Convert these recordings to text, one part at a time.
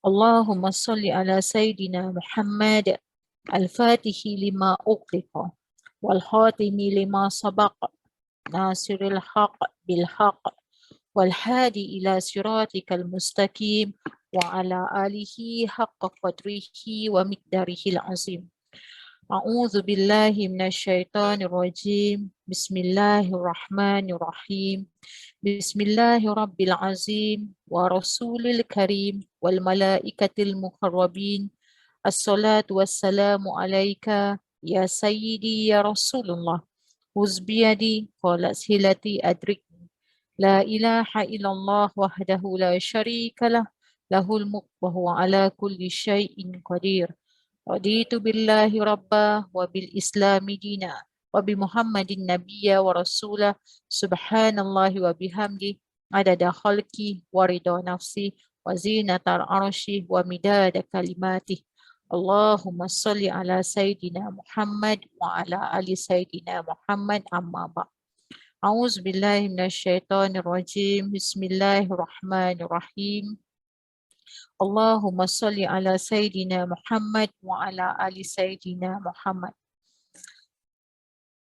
اللهم صل على سيدنا محمد الفاتح لما أغلق والخاتم لما سبق ناصر الحق بالحق والهادي إلى صراطك المستقيم وعلى آله حق قدره ومقداره العظيم. أعوذ بالله من الشيطان الرجيم. بسم الله الرحمن الرحيم. بسم الله رب العظيم ورسول الكريم والملائكة المقربين. الصلاة والسلام عليك يا سيدي يا رسول الله. خذ بيدي قالت هلتي أدركني. لا إله إلا الله وحده لا شريك له له الملك وهو على كل شيء قدير. رضيت بالله ربا وبالإسلام دينا وبمحمد نبيا ورسولا. سبحان الله وبحمده عدد خلقي ورضا نفسي وزينة العرش ومداد كلماته. اللهم صل على سيدنا محمد وعلى آل سيدنا محمد أما بعد. أعوذ بالله من الشيطان الرجيم. بسم الله الرحمن الرحيم. اللهم صل على سيدنا محمد وعلى آل سيدنا محمد.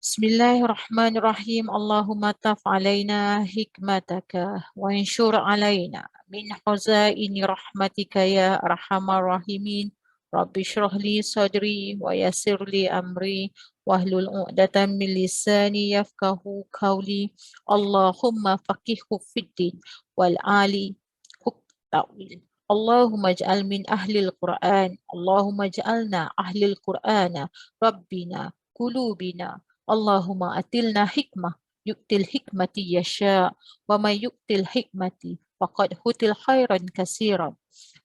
بسم الله الرحمن الرحيم. اللهم طف علينا حكمتك وانشر علينا من خزائن رحمتك يا أرحم الراحمين. رب اشرح لي صدري ويسر لي أمري واحلل عقدة من لساني يفقه قولي. اللهم فقهه في الدين والعالي حكم التأويل. اللهم اجعل من أهل القرآن. اللهم اجعلنا أهل القرآن ربنا قلوبنا. اللهم أتلنا حكمة يؤتي الحكمة يشاء ومن يؤتي الحكمة فقد أوتي خيرا كثيرا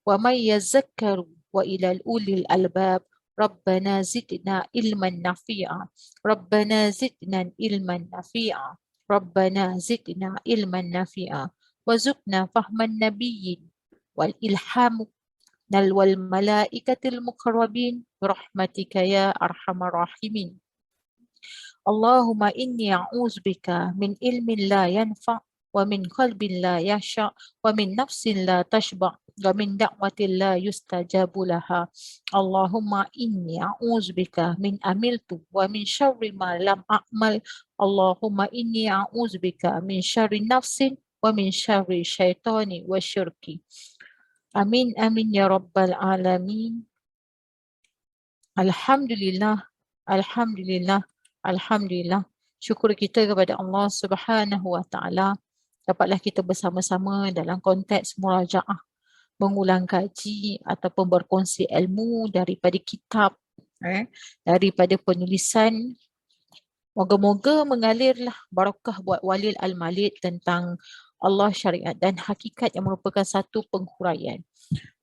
ومن يذكر وإلى الأولي الألباب. ربنا زدنا علما نافعا. ربنا زدنا علما نافعا. ربنا زدنا علما نافعا وارزقنا فهم النبي والإلهام نلوى الملائكة المقربين برحمتك يا أرحم الراحمين. اللهم إني أعوذ بك من علم لا ينفع ومن قلب لا يخشع ومن نفس لا تشبع ومن دعوة لا يستجاب لها. اللهم إني أعوذ بك من عملت ومن شر ما لم أعمل. اللهم إني أعوذ بك من شر نفس ومن شر الشيطان والشرك. Amin amin ya rabbal alamin. Alhamdulillah, alhamdulillah, alhamdulillah. Syukur kita kepada Allah Subhanahu wa taala dapatlah kita bersama-sama dalam konteks murajaah, mengulang kaji ataupun berkongsi ilmu daripada kitab, daripada penulisan. Moga-moga mengalirlah barakah buat Walid Al-Malik tentang Allah, syariat dan hakikat yang merupakan satu penghuraian.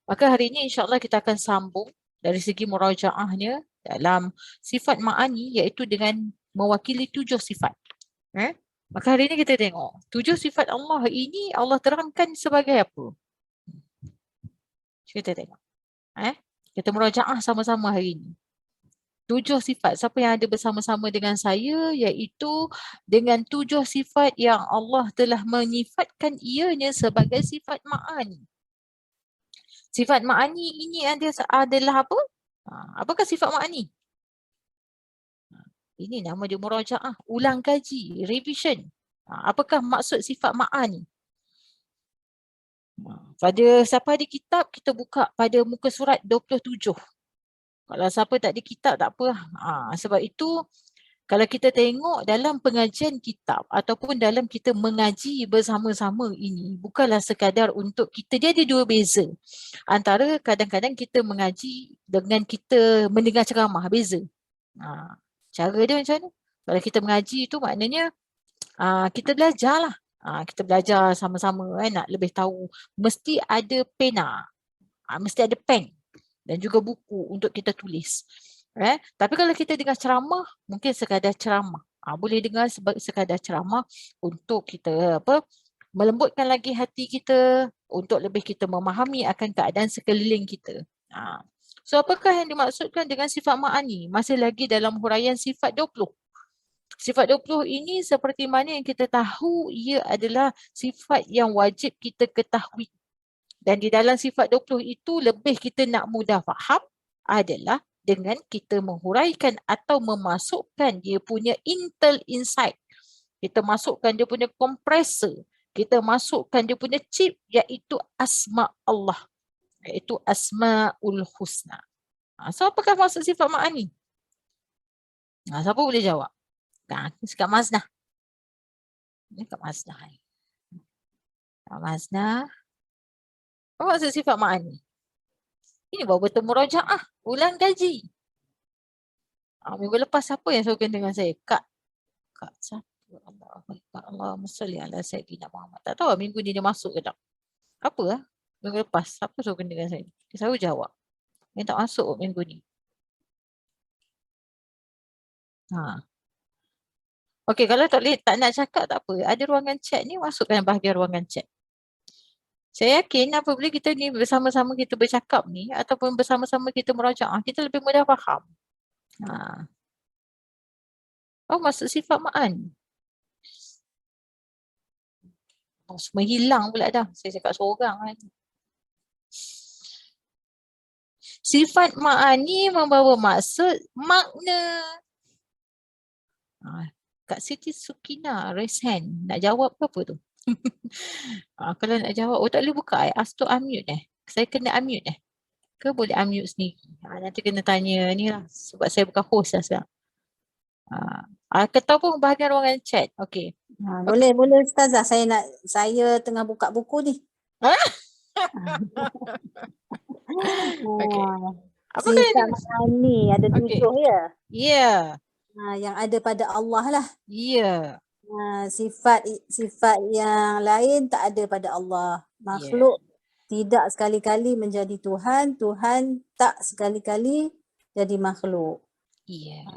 Maka hari ini insya-Allah kita akan sambung dari segi murajaahnya dalam sifat ma'ani, iaitu dengan mewakili 7 sifat. Maka hari ini kita tengok 7 sifat Allah ini Allah terangkan sebagai apa. Kita tengok. Kita murajaah sama-sama hari ini. 7 sifat. Siapa yang ada bersama-sama dengan saya, iaitu dengan 7 sifat yang Allah telah menyifatkan ianya sebagai sifat ma'ani. Sifat ma'ani ini adalah apa? Apakah sifat ma'ani? Ini nama dia murajaah, ulang kaji, revision. Apakah maksud sifat ma'ani? Pada siapa ada kitab, kita buka pada muka surat 27. Kalau siapa tak ada kitab, tak apa. Sebab itu, kalau kita tengok dalam pengajian kitab ataupun dalam kita mengaji bersama-sama ini, bukanlah sekadar untuk kita, dia ada dua beza. Antara kadang-kadang kita mengaji dengan kita mendengar ceramah, beza. Cara dia macam mana? Kalau kita mengaji itu maknanya kita belajar lah. Kita belajar sama-sama, nak lebih tahu. Mesti ada pena, mesti ada pen dan juga buku untuk kita tulis. Tapi kalau kita dengar ceramah, mungkin sekadar ceramah. Boleh dengar sekadar ceramah untuk kita melembutkan lagi hati kita, untuk lebih kita memahami akan keadaan sekeliling kita. So apakah yang dimaksudkan dengan sifat ma'ani? Masih lagi dalam huraian sifat 20. Sifat 20 ini seperti mana yang kita tahu, ia adalah sifat yang wajib kita ketahui. Dan di dalam sifat 20 itu lebih kita nak mudah faham adalah dengan kita menghuraikan atau memasukkan dia punya insight. Kita masukkan dia punya kompresor. Kita masukkan dia punya chip iaitu asma Allah. Iaitu Asma'ul Husna. So apakah maksud sifat ma'ani? Siapa boleh jawab? Kak Maznah. Ini Kak Maznah. Kak Maznah. Apa maksud sifat ma'ani? Ini baru betul murajaah, ulang kaji. Minggu lepas siapa yang suruh dengan saya? Kak siapa? Allahumma salli ala Sayyidina Muhammad. Tak tahu minggu ni dia masuk ke tak? Apa minggu lepas siapa suruh dengan saya? Dia selalu jawab. Dia tak masuk minggu ni. Okey, kalau tak nak cakap tak apa. Ada ruangan chat ni, masukkan bahagian ruangan chat. Saya yakin apabila kita ni bersama-sama kita bercakap ni ataupun bersama-sama kita merajaah, kita lebih mudah faham. Oh, maksud sifat ma'an. Semua hilang pula dah. Saya cakap seorang kan. Sifat ma'ani membawa maksud makna. Kak Siti Sukina raise hand. Nak jawab ke apa tu? Kalau nak jawab, tak boleh buka. Ask to unmute Saya kena unmute Ke boleh unmute sendiri? Nanti kena tanya ni lah. Sebab saya bukan host lah sekarang. Ataupun bahagian ruangan chat. Okey. Boleh Ustazah. Saya tengah buka buku ni. Okey. Sifat ma'ani ada 7 ya? Ya. Yang ada pada Allah lah. Ya. Sifat yang lain tak ada pada Allah. Makhluk tidak sekali-kali menjadi Tuhan. Tuhan tak sekali-kali jadi makhluk. Ya.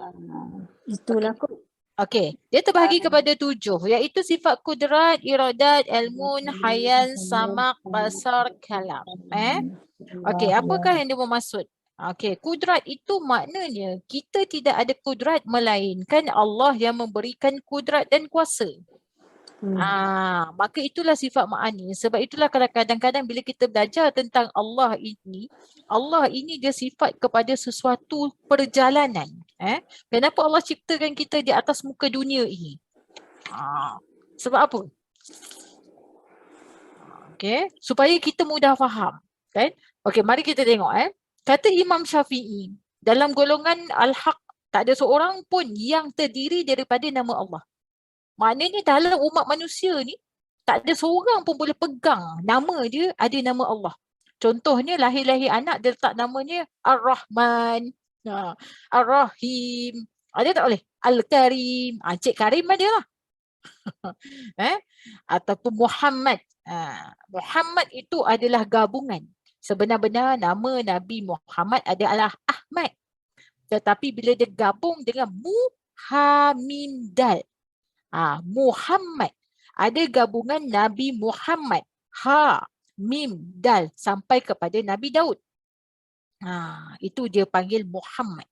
Itulah kot. Okey, dia terbahagi kepada 7 iaitu sifat kudrat, iradat, ilmun, hayan, samak, basar, kalam. Okey, apakah yang dia bermaksud? Okey, kudrat itu maknanya kita tidak ada kudrat melainkan Allah yang memberikan kudrat dan kuasa. Maka itulah sifat ma'ani. Sebab itulah kadang-kadang bila kita belajar tentang Allah ini dia sifat kepada sesuatu perjalanan. Kenapa Allah ciptakan kita di atas muka dunia ini? Sebab apa? Okey, supaya kita mudah faham, kan? Okey, mari kita tengok Kata Imam Syafi'i, dalam golongan Al-Haq tak ada seorang pun yang terdiri daripada nama Allah. Maknanya dalam umat manusia ni tak ada seorang pun boleh pegang nama dia ada nama Allah. Contohnya lahir-lahir anak dia letak namanya Ar-Rahman, Ar-Rahim. Dia tak boleh. Al-Karim. Cik Karim ada lah. Ataupun Muhammad. Muhammad itu adalah gabungan. Sebenar-benar nama Nabi Muhammad adalah Ahmad. Tetapi bila dia gabung dengan Muhammad. Muhammad. Ada gabungan Nabi Muhammad. Mim, Dal sampai kepada Nabi Daud. Itu dia panggil Muhammad.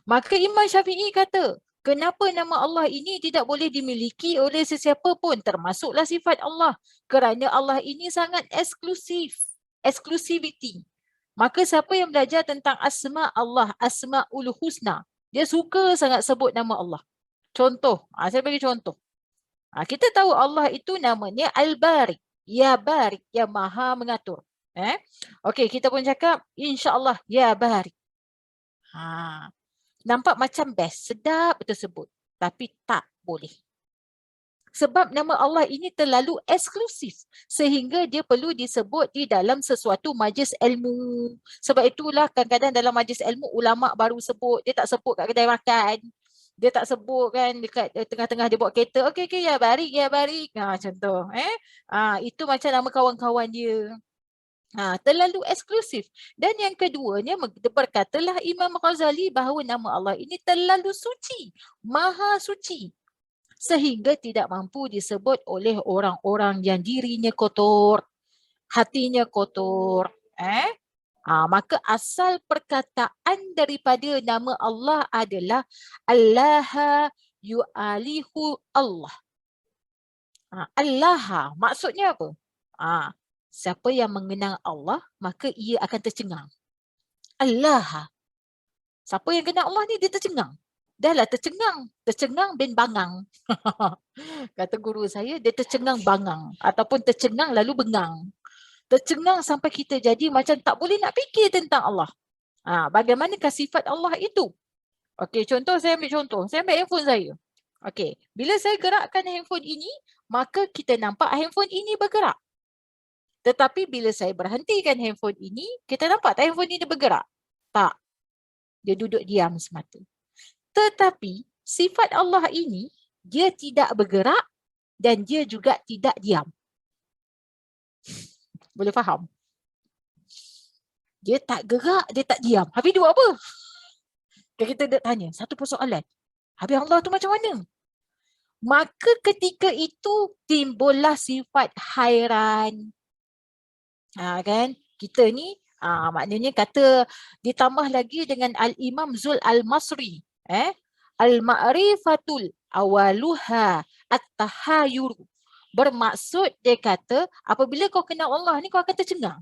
Maka Imam Syafi'i kata, kenapa nama Allah ini tidak boleh dimiliki oleh sesiapa pun, termasuklah sifat Allah. Kerana Allah ini sangat eksklusif. Exclusivity. Maka siapa yang belajar tentang asma Allah, Asma'ul Husna, dia suka sangat sebut nama Allah. Contoh, saya bagi contoh. Kita tahu Allah itu namanya Al-Barik. Ya Barik, yang maha mengatur. Okey, kita pun cakap, insya-Allah, Ya Barik. Nampak macam best, sedap tersebut. Tapi tak boleh. Sebab nama Allah ini terlalu eksklusif sehingga dia perlu disebut di dalam sesuatu majlis ilmu. Sebab itulah kadang-kadang dalam majlis ilmu ulama baru sebut, dia tak sebut kat kedai makan. Dia tak sebut kan dekat tengah-tengah dia bawa kereta. Okey, ya Barik, ya Barik. Contoh. Itu macam nama kawan-kawan dia. Terlalu eksklusif. Dan yang keduanya berkatalah Imam Ghazali bahawa nama Allah ini terlalu suci. Maha suci. Sehingga tidak mampu disebut oleh orang-orang yang dirinya kotor. Hatinya kotor. Maka asal perkataan daripada nama Allah adalah Allah yu'alihu Allah. Allah maksudnya apa? Siapa yang mengenal Allah, maka ia akan tercengang. Allah. Siapa yang kenal Allah ni dia tercengang. Dah lah tercengang bin bangang. Kata guru saya, dia tercengang bangang ataupun tercengang lalu bengang. Tercengang sampai kita jadi macam tak boleh nak fikir tentang Allah. Bagaimanakah sifat Allah itu? Okey, contoh saya ambil contoh. Saya ambil handphone saya. Okey, bila saya gerakkan handphone ini, maka kita nampak handphone ini bergerak. Tetapi bila saya berhentikan handphone ini, kita nampak tak handphone ini bergerak? Tak. Dia duduk diam semata. Tetapi sifat Allah ini, dia tidak bergerak dan dia juga tidak diam. Boleh faham? Dia tak gerak, dia tak diam. Habis dia buat apa? Kita nak tanya satu persoalan. Habis Allah tu macam mana? Maka ketika itu timbullah sifat hairan. Kan? Kita ni maknanya kata ditambah lagi dengan Al-Imam Zul Al-Masri. Al-ma'rifatul awaluha at-tahayur. Bermaksud dia kata apabila kau kenal Allah ni kau akan tercengang.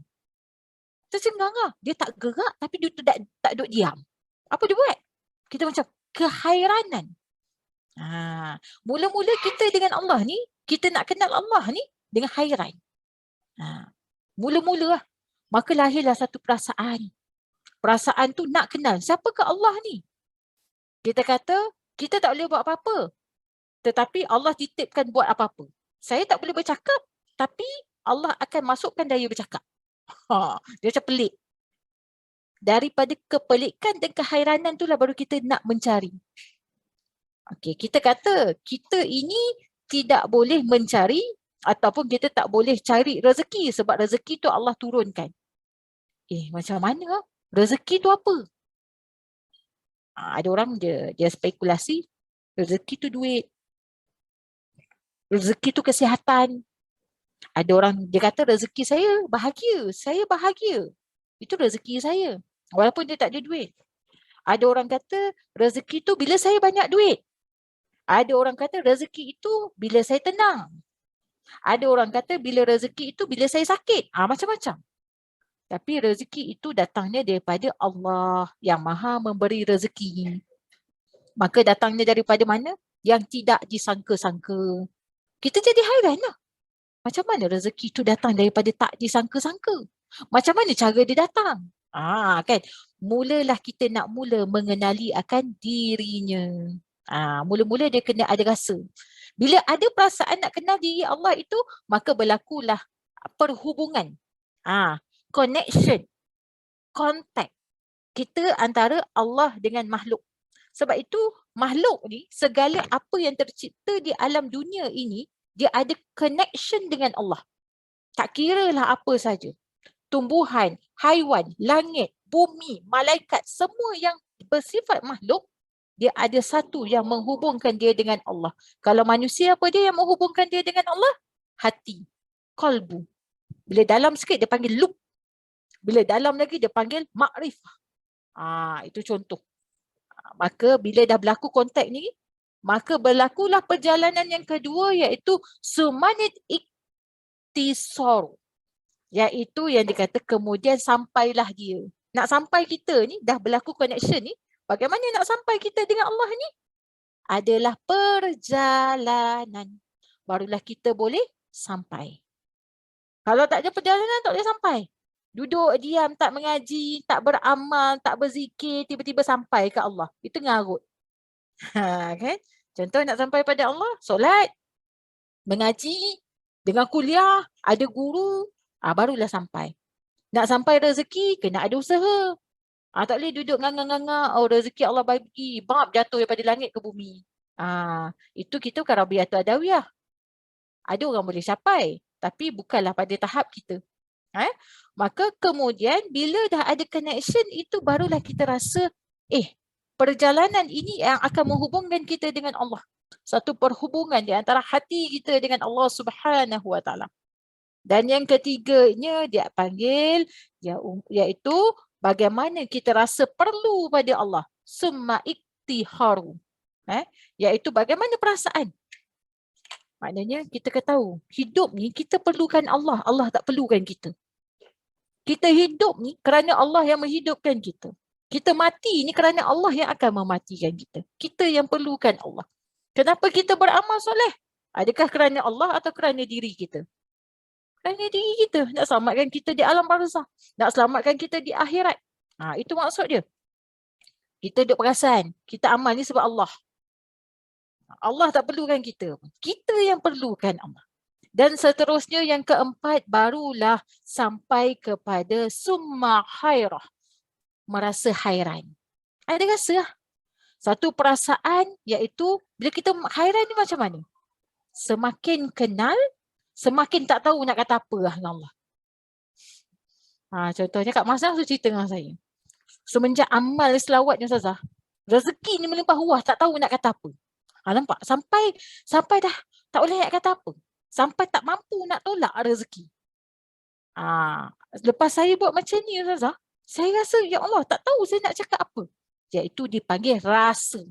Tercengang lah. Dia tak gerak tapi dia tak duduk diam. Apa dia buat? Kita macam kehairanan. Mula-mula kita dengan Allah ni, kita nak kenal Allah ni dengan hairan. Mula-mula lah. Maka lahirlah satu perasaan. Perasaan tu nak kenal. Siapakah Allah ni? Kita kata, kita tak boleh buat apa-apa. Tetapi Allah titipkan buat apa-apa. Saya tak boleh bercakap, tapi Allah akan masukkan daya bercakap. Dia macam pelik. Daripada kepelikan dan kehairanan itulah baru kita nak mencari. Okey, kita kata kita ini tidak boleh mencari ataupun kita tak boleh cari rezeki sebab rezeki tu Allah turunkan. Macam mana? Rezeki tu apa? Ada orang dia spekulasi rezeki tu duit. Rezeki tu kesihatan. Ada orang dia kata rezeki saya bahagia. Saya bahagia. Itu rezeki saya. Walaupun dia tak ada duit. Ada orang kata rezeki tu bila saya banyak duit. Ada orang kata rezeki itu bila saya tenang. Ada orang kata bila rezeki itu bila saya sakit. Macam-macam. Tapi rezeki itu datangnya daripada Allah yang maha memberi rezeki. Maka datangnya daripada mana? Yang tidak disangka-sangka. Kita jadi hairan lah. Macam mana rezeki itu datang daripada tak disangka-sangka? Macam mana cara dia datang? Kan? Mulalah kita nak mula mengenali akan dirinya. Mula-mula dia kena ada rasa. Bila ada perasaan nak kenal diri Allah itu, maka berlakulah perhubungan. Connection. Contact. Kita antara Allah dengan makhluk. Sebab itu makhluk ni, segala apa yang tercipta di alam dunia ini, dia ada connection dengan Allah. Tak kiralah apa saja. Tumbuhan, haiwan, langit, bumi, malaikat, semua yang bersifat makhluk, dia ada satu yang menghubungkan dia dengan Allah. Kalau manusia apa dia yang menghubungkan dia dengan Allah? Hati, qalbu. Bila dalam sikit dia panggil lub. Bila dalam lagi dia panggil makrifah. Itu contoh. Maka bila dah berlaku kontak ni, maka berlakulah perjalanan yang kedua iaitu sumanit iktisar. Iaitu yang dikata kemudian sampailah dia. Nak sampai kita ni dah berlaku connection ni, bagaimana nak sampai kita dengan Allah ni? Adalah perjalanan. Barulah kita boleh sampai. Kalau tak ada perjalanan tak boleh sampai. Duduk diam, tak mengaji, tak beramal, tak berzikir, tiba-tiba sampai ke Allah. Itu ngarut. Kan? Contoh nak sampai pada Allah, solat, mengaji, dengan kuliah, ada guru, barulah sampai. Nak sampai rezeki, kena ada usaha. Tak boleh duduk nganga-nganga, rezeki Allah bagi, bab jatuh daripada langit ke bumi. Itu kita bukan Rabiatul Adawiyah. Ada orang boleh capai, tapi bukanlah pada tahap kita. Maka kemudian bila dah ada connection itu barulah kita rasa perjalanan ini yang akan menghubungkan kita dengan Allah. Satu perhubungan di antara hati kita dengan Allah Subhanahu Wa Taala. Dan yang ketiganya dia panggil iaitu bagaimana kita rasa perlu pada Allah. Summa iktiharu. Iaitu bagaimana perasaan. Maknanya kita kena tahu, hidup ni kita perlukan Allah, Allah tak perlukan kita. Kita hidup ni kerana Allah yang menghidupkan kita. Kita mati ni kerana Allah yang akan mematikan kita. Kita yang perlukan Allah. Kenapa kita beramal soleh? Adakah kerana Allah atau kerana diri kita? Kerana diri kita. Nak selamatkan kita di alam barzah. Nak selamatkan kita di akhirat. Itu maksud dia. Kita duk perasan, kita amal ni sebab Allah. Allah tak perlukan kita. Kita yang perlukan Allah. Dan seterusnya yang keempat barulah sampai kepada summa khairah. Merasa hairan. Ada rasa lah. Satu perasaan iaitu bila kita hairan ni macam mana? Semakin kenal, semakin tak tahu nak kata apa lah dengan Allah. Contohnya Kak Mas tu cerita dengan saya. Semenjak amal selawat ni Ustazah, rezeki ni melimpah ruah, tak tahu nak kata apa. Nampak? Sampai dah tak boleh nak kata apa. Sampai tak mampu nak tolak rezeki. Lepas saya buat macam ni Ustazah, saya rasa ya Allah tak tahu saya nak cakap apa. Iaitu dipanggil rasa.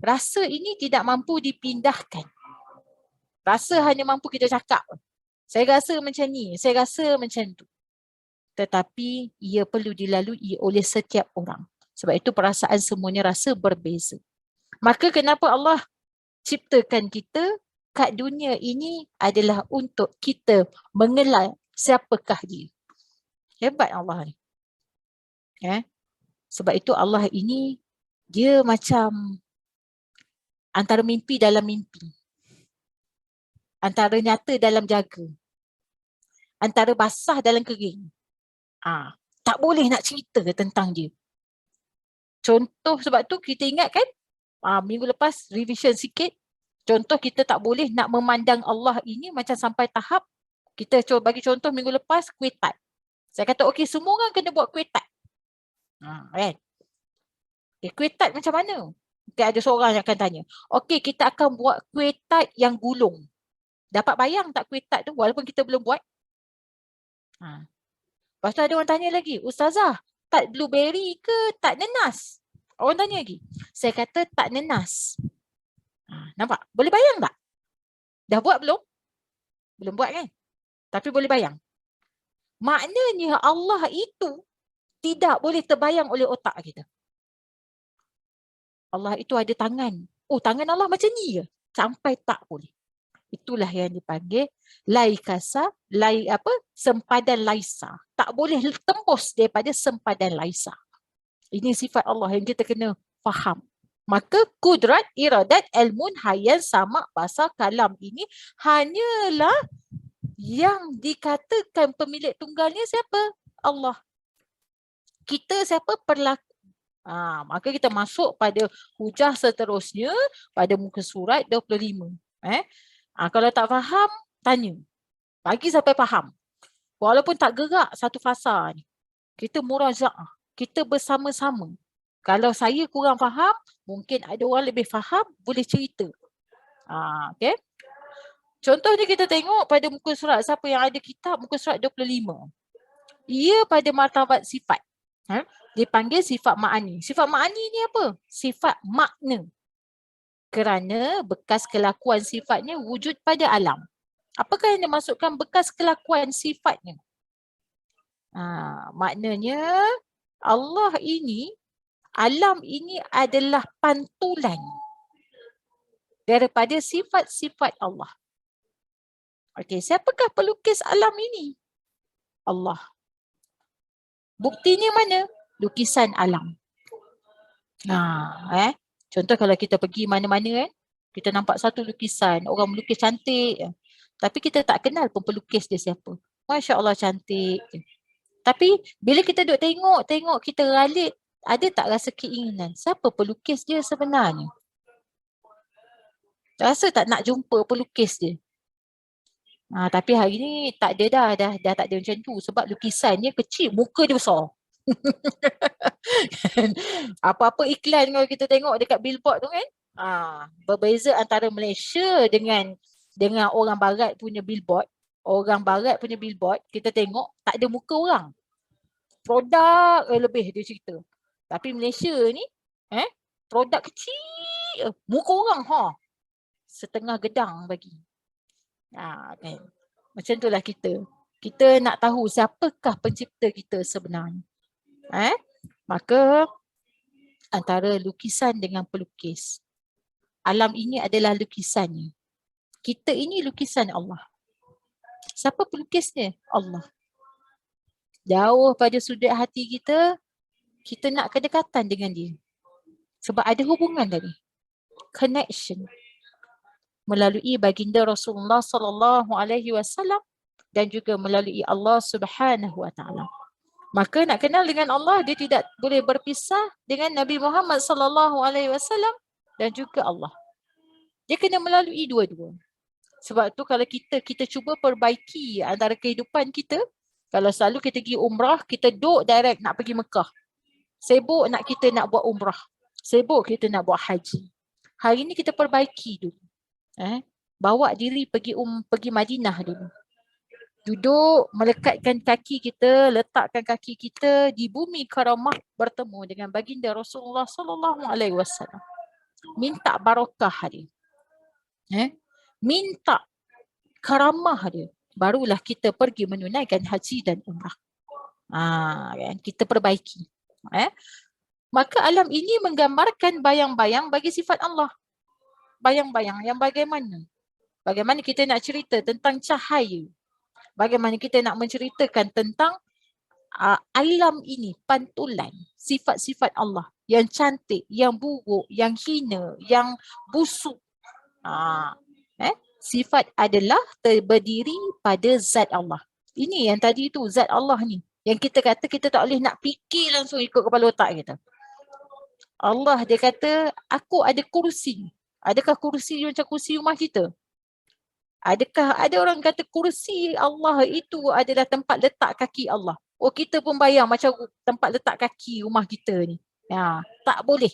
Rasa ini tidak mampu dipindahkan. Rasa hanya mampu kita cakap. Saya rasa macam ni, saya rasa macam tu. Tetapi ia perlu dilalui oleh setiap orang. Sebab itu perasaan semuanya rasa berbeza. Maka kenapa Allah ciptakan kita kat dunia ini adalah untuk kita mengenal siapakah dia. Hebat Allah ni. Sebab itu Allah ini dia macam antara mimpi dalam mimpi. Antara nyata dalam jaga. Antara basah dalam kering. Tak boleh nak cerita tentang dia. Contoh sebab tu kita ingat kan, minggu lepas revision sikit. Contoh kita tak boleh nak memandang Allah ini macam sampai tahap. Kita cuba bagi contoh minggu lepas kuih tart. Saya kata okey semua orang kena buat kuih tart. Kan? Kuih tart macam mana? Okay, ada seorang yang akan tanya. Okey kita akan buat kuih tart yang gulung. Dapat bayang tak kuih tart tu walaupun kita belum buat? Lepas tu ada orang tanya lagi. Ustazah, tart blueberry ke tart nenas? Orang tanya lagi. Saya kata tart nenas. Nampak? Boleh bayang tak? Dah buat belum? Belum buat kan? Tapi boleh bayang. Maknanya Allah itu tidak boleh terbayang oleh otak kita. Allah itu ada tangan. Tangan Allah macam ni ke? Sampai tak boleh. Itulah yang dipanggil sempadan laisa. Tak boleh tembus daripada sempadan laisa. Ini sifat Allah yang kita kena faham. Maka kudrat, iradat, ilmun, hayan, sama, basar, kalam ini hanyalah yang dikatakan pemilik tunggalnya siapa? Allah. Kita siapa? Perlaku. Maka kita masuk pada hujah seterusnya pada muka surat 25. Kalau tak faham, tanya. Bagi sampai faham. Walaupun tak gerak satu fasa ni. Kita murajaah. Kita bersama-sama. Kalau saya kurang faham, mungkin ada orang lebih faham, boleh cerita. Okay. Contohnya kita tengok pada muka surat, siapa yang ada kitab muka surat 25. Ia pada martabat sifat. Dipanggil sifat ma'ani. Sifat ma'ani ni apa? Sifat makna. Kerana bekas kelakuan sifatnya wujud pada alam. Apakah yang dimaksudkan bekas kelakuan sifatnya? Maknanya Allah ini, alam ini adalah pantulan daripada sifat-sifat Allah. Okey, siapakah pelukis alam ini? Allah. Buktinya mana? Lukisan alam. Contoh kalau kita pergi mana-mana kan, kita nampak satu lukisan, orang melukis cantik. Tapi kita tak kenal pun pelukis dia siapa. Masya Allah cantik. Tapi bila kita duk tengok, kita ralit, ada tak rasa keinginan? Siapa pelukis dia sebenarnya? Rasa tak nak jumpa pelukis dia? Tapi hari ni tak ada dah tak ada macam tu. Sebab lukisannya kecil, muka dia besar. Apa-apa iklan kalau kita tengok dekat billboard tu kan, berbeza antara Malaysia dengan orang barat punya billboard. Orang barat punya billboard kita tengok tak ada muka orang, produk lebih dia cerita. Tapi Malaysia ni produk kecil, muka orang. setengah gedang bagi. Kan. Macam itulah kita. Kita nak tahu siapakah pencipta kita sebenarnya. Maka antara lukisan dengan pelukis. Alam ini adalah lukisannya. Kita ini lukisan Allah. Siapa pelukisnya? Allah. Jauh pada sudut hati kita, kita nak kedekatan dengan dia. Sebab ada hubungan tadi. Connection. Melalui baginda Rasulullah sallallahu alaihi wasallam dan juga melalui Allah Subhanahu wa taala. Maka nak kenal dengan Allah, dia tidak boleh berpisah dengan Nabi Muhammad sallallahu alaihi wasallam dan juga Allah. Dia kena melalui dua-dua. Sebab tu kalau kita cuba perbaiki antara kehidupan kita, kalau selalu kita pergi umrah, kita duduk direct nak pergi Mekah. Sibuk kita nak buat umrah. Sibuk kita nak buat haji. Hari ni kita perbaiki dulu. Bawa diri pergi Madinah dulu. Duduk, melekatkan kaki kita, letakkan kaki kita di bumi karamah bertemu dengan baginda Rasulullah sallallahu alaihi wasallam. Minta barakah dia. Minta karamah dia. Barulah kita pergi menunaikan haji dan umrah. Kita perbaiki. Maka alam ini menggambarkan bayang-bayang bagi sifat Allah. Bayang-bayang yang bagaimana? Bagaimana kita nak cerita tentang cahaya? Bagaimana kita nak menceritakan tentang alam ini, pantulan sifat-sifat Allah yang cantik, yang buruk, yang hina, yang busuk. Sifat adalah berdiri pada zat Allah. Ini yang tadi tu, zat Allah ni. Yang kita kata kita tak boleh nak fikir langsung ikut kepala otak kita. Allah dia kata, aku ada kursi. Adakah kursi macam kursi rumah kita? Adakah ada orang kata kursi Allah itu adalah tempat letak kaki Allah? Oh, kita pun bayang macam tempat letak kaki rumah kita ni. Tak boleh.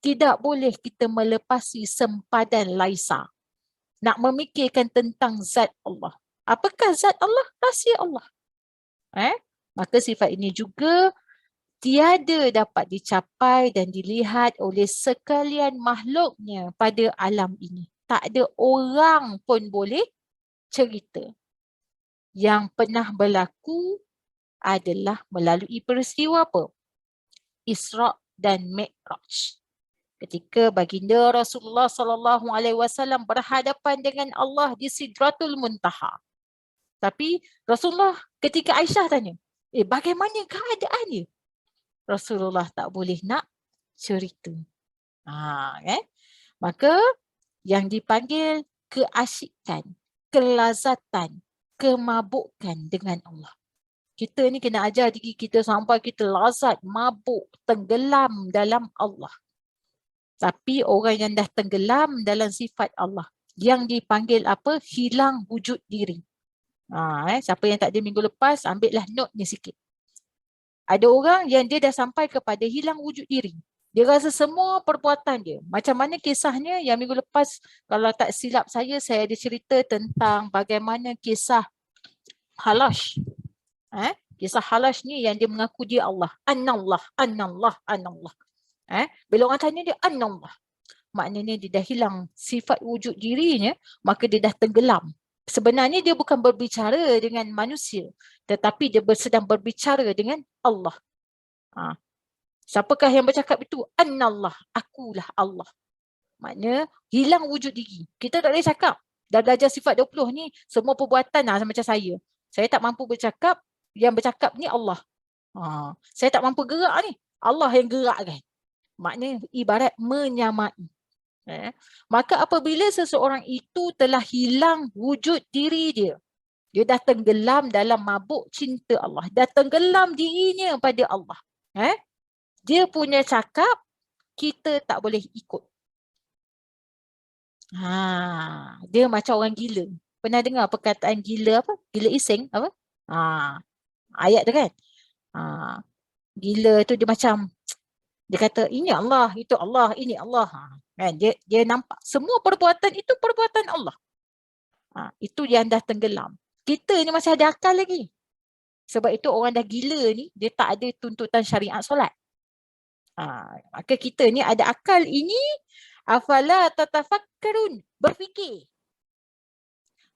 Tidak boleh kita melepasi sempadan laisa. Nak memikirkan tentang zat Allah. Apakah zat Allah? Rahsia Allah. Maka sifat ini juga tiada dapat dicapai dan dilihat oleh sekalian makhluknya pada alam ini. Tak ada orang pun boleh cerita. Yang pernah berlaku adalah melalui peristiwa apa? Isra' dan Mi'raj. Ketika baginda Rasulullah sallallahu alaihi wasallam berhadapan dengan Allah di Sidratul Muntaha. Tapi Rasulullah ketika Aisyah tanya, bagaimana keadaannya? Rasulullah tak boleh nak cerita. Maka yang dipanggil keasyikan, kelazatan, kemabukan dengan Allah. Kita ni kena ajar diri kita sampai kita lazat, mabuk, tenggelam dalam Allah. Tapi orang yang dah tenggelam dalam sifat Allah, yang dipanggil apa? Hilang wujud diri. Siapa yang tak ada minggu lepas, ambillah note ni sikit. Ada orang yang dia dah sampai kepada hilang wujud diri. Dia rasa semua perbuatan dia. Macam mana kisahnya yang minggu lepas, kalau tak silap saya ada cerita tentang bagaimana kisah Halash. Kisah Halash ni yang dia mengaku dia Allah. Annallah, Annallah, Annallah. Bila orang tanya dia Annallah, maknanya dia dah hilang sifat wujud dirinya, maka dia dah tenggelam. Sebenarnya dia bukan berbicara dengan manusia, tetapi dia sedang berbicara dengan Allah. Siapakah yang bercakap itu? Annallah, akulah Allah. Maknanya hilang wujud diri. Kita tak boleh cakap. Dah belajar sifat 20 ni, semua perbuatan macam saya. Saya tak mampu bercakap, yang bercakap ni Allah. Saya tak mampu gerak ni, Allah yang gerakkan. Maknanya ibarat menyamai. Maka apabila seseorang itu telah hilang wujud diri dia, dia dah tenggelam dalam mabuk cinta Allah, dah tenggelam dirinya pada Allah. Dia punya cakap, kita tak boleh ikut. Dia macam orang gila. Pernah dengar perkataan gila apa? Gila ising apa? Ayat tu kan? Gila tu dia macam, dia kata ini Allah, itu Allah, ini Allah. Kan? Dia nampak semua perbuatan itu perbuatan Allah. Itu yang dah tenggelam. Kita ni masih ada akal lagi. Sebab itu orang dah gila ni, dia tak ada tuntutan syariat solat. Maka kita ni ada akal ini, Afala tatafakkarun, berfikir.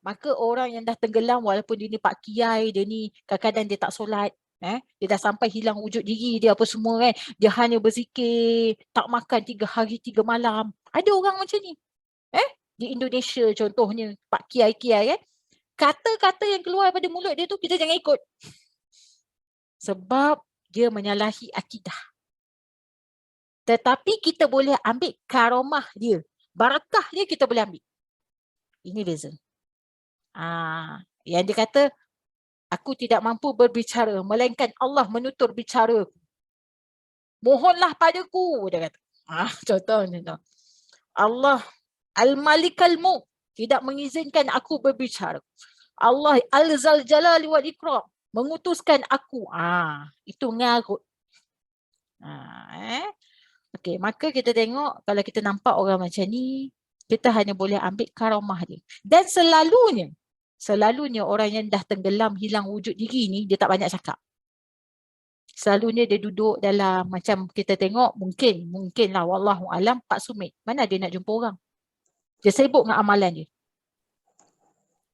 Maka orang yang dah tenggelam walaupun dia ni Pak Kiai, dia ni kadang-kadang dia tak solat, dia dah sampai hilang wujud diri dia apa semua kan, dia hanya berzikir, tak makan 3 hari 3 malam. Ada orang macam ni. Di Indonesia contohnya, Pak Kiai-Kiai kata-kata yang keluar daripada mulut dia tu kita jangan ikut. Sebab dia menyalahi akidah. Tetapi kita boleh ambil karamah dia. Barakah dia kita boleh ambil. Ini beza. Yang dia kata, aku tidak mampu berbicara, melainkan Allah menutur bicara. Mohonlah padaku, dia kata. Contoh. Allah Al-Malik Al-Mulk tidak mengizinkan aku berbicara. Allah Al-Zal Jalali wal Ikram mengutuskan aku. Itu ngarut. Okey, maka kita tengok kalau kita nampak orang macam ni, kita hanya boleh ambil karamah dia. Dan selalunya orang yang dah tenggelam, hilang wujud diri ni, dia tak banyak cakap. Selalunya dia duduk dalam, macam kita tengok, mungkin lah, wallahu alam, Pak Sumit. Mana dia nak jumpa orang? Dia sibuk dengan amalan dia.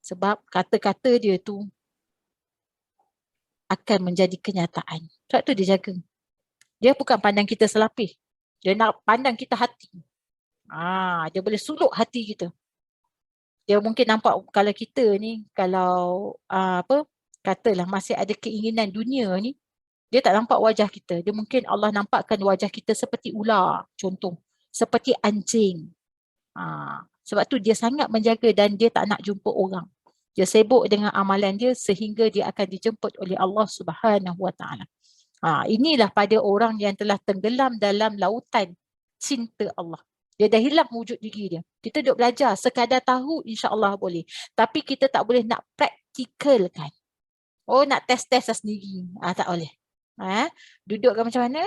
Sebab kata-kata dia tu akan menjadi kenyataan. Sebab tu dia jaga. Dia bukan pandang kita selapis. Dia nak pandang kita hati. Dia boleh suluk hati kita. Dia mungkin nampak kalau kita ni, kalau katalah masih ada keinginan dunia ni, dia tak nampak wajah kita. Dia mungkin Allah nampakkan wajah kita seperti ular, contoh. Seperti anjing. Sebab tu dia sangat menjaga dan dia tak nak jumpa orang. Dia sibuk dengan amalan dia sehingga dia akan dijemput oleh Allah Subhanahu Wa Taala. Inilah pada orang yang telah tenggelam dalam lautan cinta Allah. Dia dah hilang wujud diri dia. Kita duduk belajar, sekadar tahu insya-Allah boleh. Tapi kita tak boleh nak praktikalkan. Nak test-test sendiri. Tak boleh. Duduk macam mana?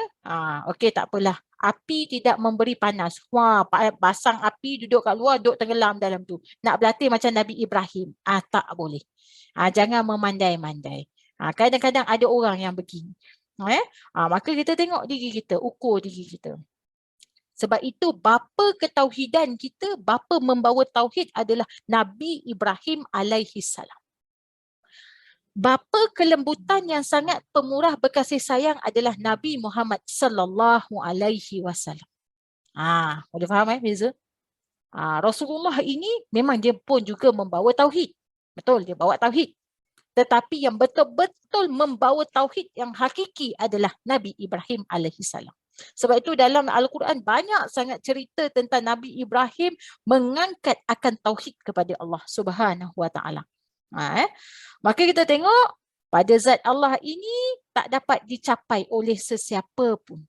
Okey, tak apalah. Api tidak memberi panas. Basang api, duduk kat luar, duduk tenggelam dalam tu. Nak berlatih macam Nabi Ibrahim. Tak boleh. Jangan memandai-mandai. Kadang-kadang ada orang yang begini. Maka kita tengok diri kita, ukur diri kita. Sebab itu bapa ketauhidan kita, bapa membawa tauhid adalah Nabi Ibrahim alaihi salam. Bapa kelembutan yang sangat pemurah berkasih sayang adalah Nabi Muhammad sallallahu alaihi wasallam. Boleh faham beza? Rasulullah ini memang dia pun juga membawa tauhid. Betul, dia bawa tauhid. Tetapi yang betul-betul membawa tauhid yang hakiki adalah Nabi Ibrahim alaihi salam. Sebab itu dalam Al-Quran banyak sangat cerita tentang Nabi Ibrahim mengangkat akan tauhid kepada Allah Subhanahu Wa Taala. Maka kita tengok pada zat Allah ini tak dapat dicapai oleh sesiapa pun.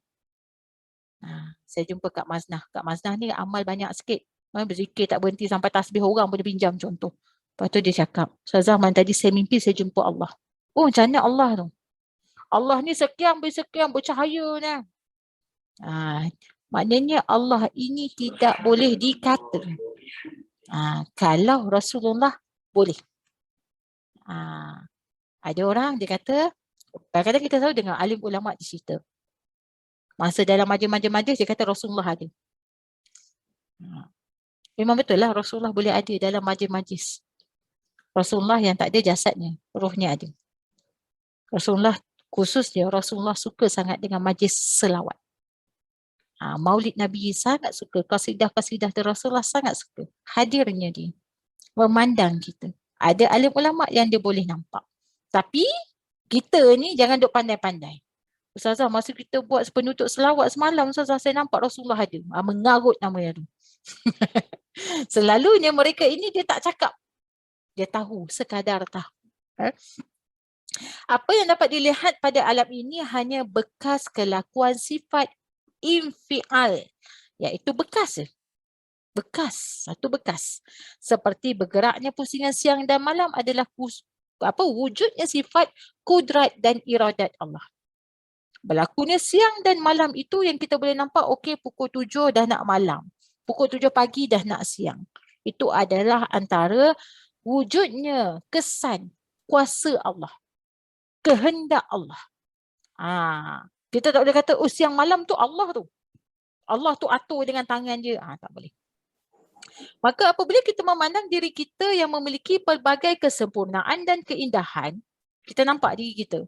Saya jumpa Kak Maznah. Kak Maznah ni amal banyak sikit. Berzikir tak berhenti sampai tasbih orang pun dia pinjam contoh. Lepas tu dia cakap, Ustazah tadi saya mimpi saya jumpa Allah. Macam mana Allah tu? Allah ni sekian bercahaya ni. Maknanya Allah ini tidak boleh dikata. Kalau Rasulullah boleh. Ada orang dia kata, kadang-kadang kita tahu dengan alim ulama' dicerita. Masa dalam majlis-majlis dia kata Rasulullah ada. Memang betul lah Rasulullah boleh ada dalam majlis-majlis. Rasulullah yang tak ada jasadnya, rohnya ada. Rasulullah khususnya Rasulullah suka sangat dengan majlis selawat. Maulid Nabi sangat suka, kasidah-kasidah dari Rasulullah sangat suka. Hadirnya dia, memandang kita. Ada alim ulama' yang dia boleh nampak. Tapi kita ni jangan duk pandai-pandai. Ustazah, masa kita buat penutup selawat semalam, Ustazah, saya nampak Rasulullah ada. Mengarut namanya tu. Selalunya mereka ini dia tak cakap. Dia tahu, sekadar tahu. Apa yang dapat dilihat pada alam ini hanya bekas kelakuan sifat infial, iaitu bekas. Satu bekas. Seperti bergeraknya pusingan siang dan malam adalah wujudnya sifat kudrat dan iradat Allah. Berlakunya siang dan malam itu yang kita boleh nampak, pukul 7 dah nak malam. Pukul 7 pagi dah nak siang. Itu adalah antara wujudnya kesan kuasa Allah. Kehendak Allah. Kita tak boleh kata, siang malam tu Allah tu. Allah tu atur dengan tangan dia. Tak boleh. Maka apabila kita memandang diri kita yang memiliki pelbagai kesempurnaan dan keindahan, kita nampak diri kita.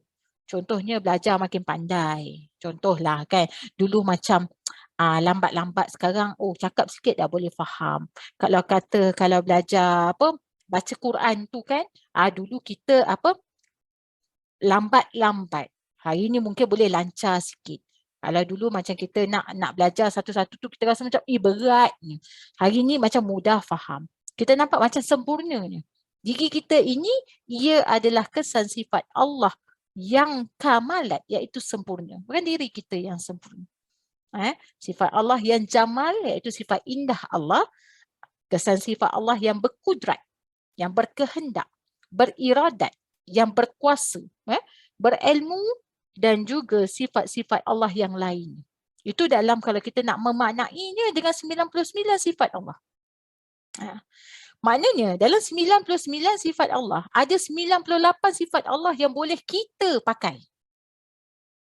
Contohnya belajar makin pandai. Contohlah kan, dulu macam lambat-lambat, sekarang cakap sikit dah boleh faham. Kalau belajar baca Quran tu kan, dulu kita lambat-lambat. Hari ni mungkin boleh lancar sikit. Kalau dulu macam kita nak belajar satu-satu tu kita rasa macam berat ni. Hari ni macam mudah faham. Kita nampak macam sempurnanya. Diri kita ini, ia adalah kesan sifat Allah yang kamalat, iaitu sempurna. Bukan diri kita yang sempurna. Sifat Allah yang jamal, iaitu sifat indah Allah. Kesan sifat Allah yang berkudrat, yang berkehendak, beriradat, yang berkuasa, berilmu, dan juga sifat-sifat Allah yang lain. Itu dalam kalau kita nak memaknainya dengan 99 sifat Allah. Maknanya dalam 99 sifat Allah, ada 98 sifat Allah yang boleh kita pakai.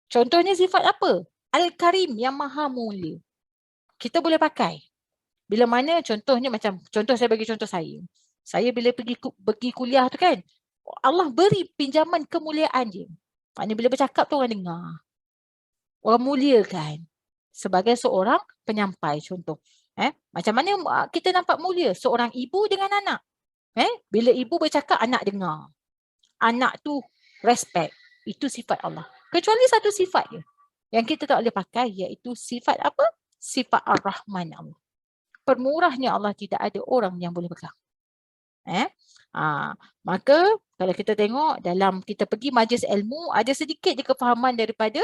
Contohnya sifat apa? Al-Karim, yang maha mulia. Kita boleh pakai. Bila mana contohnya saya bagi contoh saya. Saya bila pergi kuliah tu kan, Allah beri pinjaman kemuliaan dia. Maknanya bila bercakap tu orang dengar. Orang mulia kan. Sebagai seorang penyampai contoh. Macam mana kita nampak mulia? Seorang ibu dengan anak. Bila ibu bercakap, anak dengar. Anak tu respect. Itu sifat Allah. Kecuali satu sifat je yang kita tak boleh pakai, iaitu sifat apa? Sifat Ar-Rahman Allah. Pemurahnya Allah, tidak ada orang yang boleh pegang. Maka kalau kita tengok dalam kita pergi majlis ilmu, ada sedikit je kefahaman daripada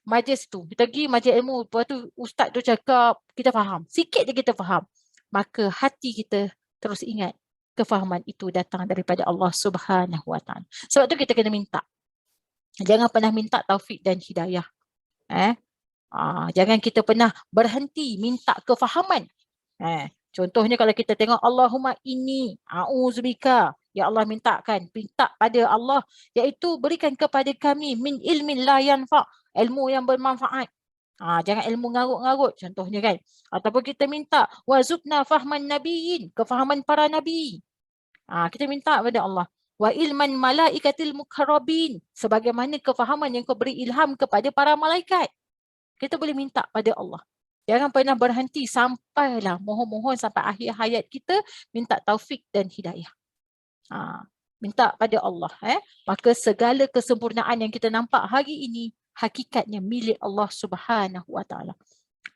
majlis tu. Kita pergi majlis ilmu, lepas tu ustaz tu cakap, kita faham. Sikit je kita faham. Maka hati kita terus ingat kefahaman itu datang daripada Allah Subhanahu Wa Taala. Sebab tu kita kena minta. Jangan pernah minta taufik dan hidayah. Jangan kita pernah berhenti minta kefahaman. Contohnya kalau kita tengok Allahumma inni a'udzubika, ya Allah minta pada Allah, iaitu berikan kepada kami min ilmin la yanfa', ilmu yang bermanfaat. Jangan ilmu ngarut-ngarut contohnya kan. Ataupun kita minta wazubna fahman nabiyyin, kefahaman para nabi. Kita minta pada Allah wa ilman malaikatil mukarrabin, sebagaimana kefahaman yang kau beri ilham kepada para malaikat. Kita boleh minta pada Allah. Jangan pernah berhenti sampailah mohon-mohon sampai akhir hayat kita minta taufik dan hidayah. Minta pada Allah. Maka segala kesempurnaan yang kita nampak hari ini hakikatnya milik Allah Subhanahu Wa Taala.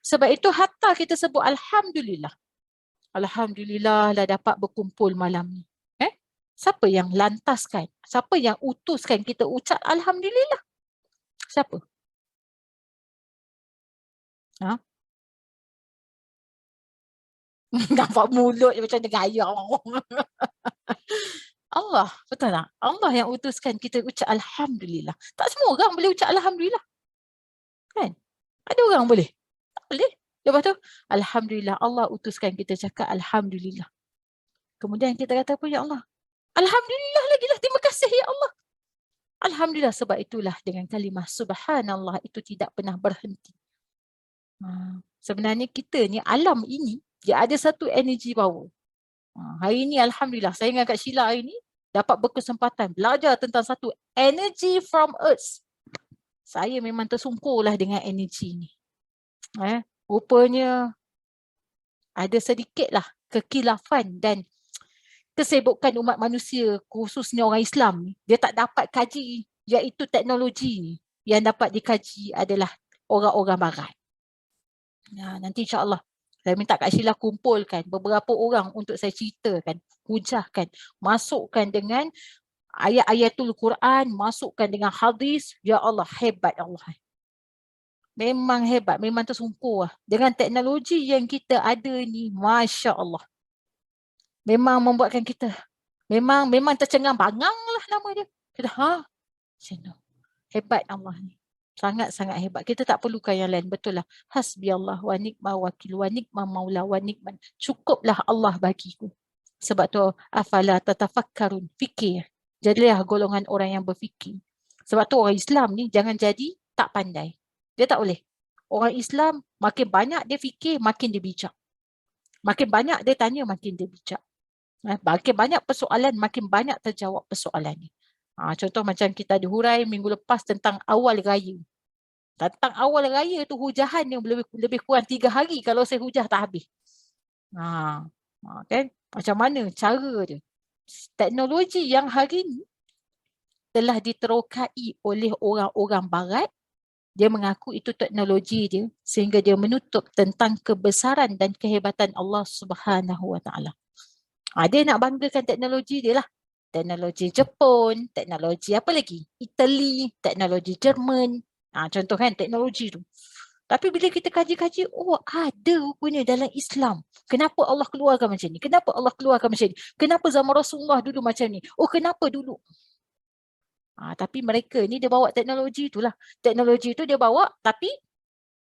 Sebab itu hatta kita sebut alhamdulillah. Alhamdulillah lah dapat berkumpul malam ni. Siapa yang lantaskan? Siapa yang utuskan kita ucap alhamdulillah? Siapa? Nampak mulut macam negaya. Allah, betul tak? Allah yang utuskan kita ucap alhamdulillah. Tak semua orang boleh ucap alhamdulillah. Kan? Ada orang boleh? Tak boleh. Lepas tu, alhamdulillah Allah utuskan kita cakap alhamdulillah. Kemudian kita kata apa, ya Allah? Alhamdulillah lagi lah, terima kasih ya Allah. Alhamdulillah, sebab itulah dengan kalimah subhanallah itu tidak pernah berhenti. Sebenarnya kita ni, alam ini, dia ada satu energy power. Hari ni alhamdulillah saya dengan Kak Sheila hari ni dapat berkesempatan belajar tentang satu energy from earth. Saya memang tersungkurlah dengan energy ni. Rupanya ada sedikitlah kekilafan dan kesibukan umat manusia, khususnya orang Islam ni, dia tak dapat kaji, iaitu teknologi ni. Yang dapat dikaji adalah orang-orang barat. Nanti insya-Allah saya minta Kak Sheila kumpulkan beberapa orang untuk saya ceritakan, hujahkan, masukkan dengan ayat-ayatul Quran, masukkan dengan hadis. Ya Allah, hebat Allah. Memang hebat, memang tersungkur lah. Dengan teknologi yang kita ada ni, Masya Allah. Memang membuatkan kita, memang tercengang-bangang lah nama dia. Kita, hebat Allah ni. Sangat-sangat hebat. Kita tak perlukan yang lain. Betul lah. Hasbiyallah wa ni'ma wakil wa ni'ma maula wa ni'man. Cukuplah Allah bagiku. Sebab tu, afala tatafakkarun. Fikir. Jadilah golongan orang yang berfikir. Sebab tu orang Islam ni jangan jadi tak pandai. Dia tak boleh. Orang Islam makin banyak dia fikir, makin dia bijak. Makin banyak dia tanya, makin dia bijak. Makin banyak persoalan, makin banyak terjawab persoalan ni. Contoh macam kita ada hurai minggu lepas tentang awal raya. Tentang awal raya tu hujahan yang lebih kurang 3 hari kalau saya hujah tak habis. Kan? Macam mana cara dia? Teknologi yang hari ni telah diterokai oleh orang-orang barat, dia mengaku itu teknologi dia sehingga dia menutup tentang kebesaran dan kehebatan Allah Subhanahu Wa Taala. Dia nak banggakan teknologi dia lah. Teknologi Jepun, teknologi apa lagi? Itali, teknologi Jerman. Contoh kan teknologi tu. Tapi bila kita kaji-kaji, ada rupanya dalam Islam. Kenapa Allah keluarkan macam ni? Kenapa Allah keluarkan macam ni? Kenapa zaman Rasulullah dulu macam ni? Kenapa dulu? Tapi mereka ni dia bawa teknologi itulah. Teknologi tu dia bawa tapi